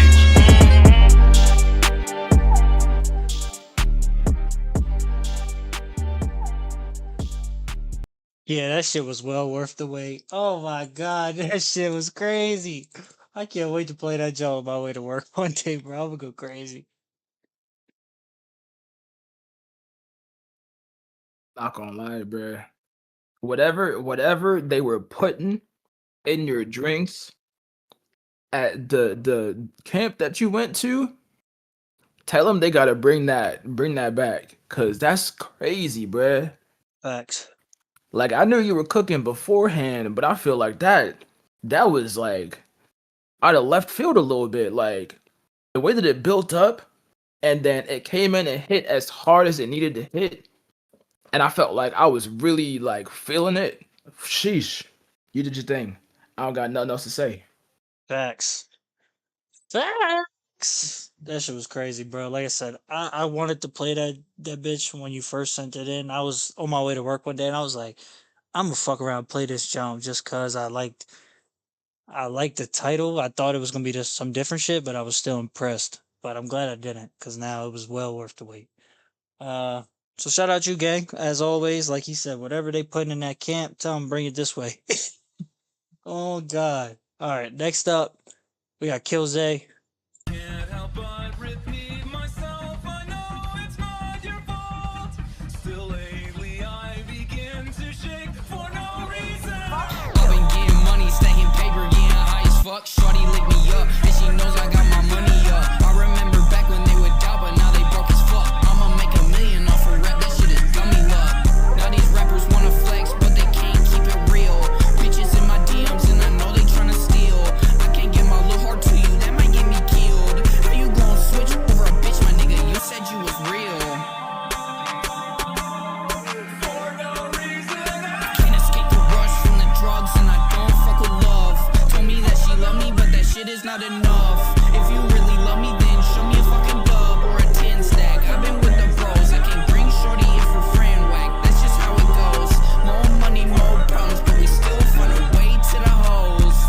Yeah, that shit was well worth the wait. Oh my god, that shit was crazy. I can't wait to play that job on my way to work one day, bro. I'm gonna go crazy. Not gonna lie, bruh. Whatever they were putting in your drinks at the camp that you went to, tell them they gotta bring that back, cause that's crazy, bruh. Facts. Like, I knew you were cooking beforehand, but I feel like that was like out of left field a little bit. Like, the way that it built up and then it came in and hit as hard as it needed to hit, and I felt like I was really like feeling it. Sheesh, you did your thing. I don't got nothing else to say. Facts. Facts. That shit was crazy, bro. Like I said, I wanted to play that bitch when you first sent it in. I was on my way to work one day and I was like, I'm gonna fuck around and play this jump just cause I liked the title. I thought it was gonna be just some different shit, but I was still impressed. But I'm glad I didn't, cause now it was well worth the wait. So shout out you, gang. As always, like he said, whatever they putting in that camp, tell them bring it this way. Oh God. All right, next up, we got Kill Zay. Fuck, shorty lick me up, and she knows I got my money up. I remember back when they would doubt, but now they broke as fuck. I'ma make $1 million off a rap, that shit is dummy luck. Now these rappers wanna flex, but they can't keep it real. Bitches in my DMs, and I know they tryna steal. I can't give my little heart to you, that might get me killed. How you gon' switch over a bitch, my nigga? You said you was real. I can't escape the rush from the drugs, and I don't fuck with love. Told me that she love me, but that shit is not enough. If you really love me, then show me a fucking dub or a 10 stack. I've been with the bros, I can't bring shorty if her friend whack. That's just how it goes. More money, more problems, but we still find a way to the hoes.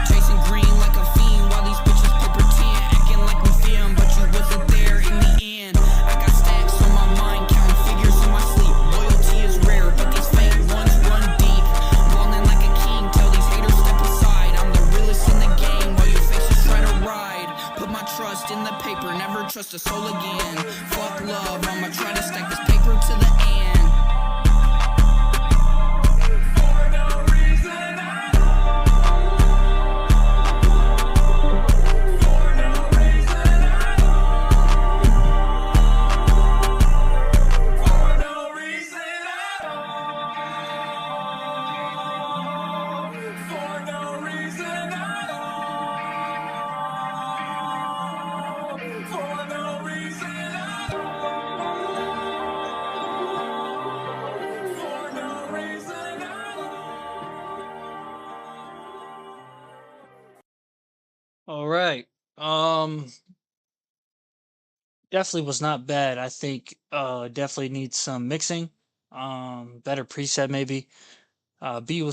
Chasing green like a fiend while these bitches play pretend, acting like we fear 'em, but you wasn't there in the end. I got stacks on my mind, counting figures in my sleep. Loyalty is rare, but these fake ones run deep. Ballin' like a king, tell these haters step aside. I'm the realest in the game, while you faces try to ride. Put my trust in the paper, never trust a soul again. Fuck love, I'ma try to stack this paper to the end. All right. Definitely was not bad. I think definitely needs some mixing. Better preset maybe. B was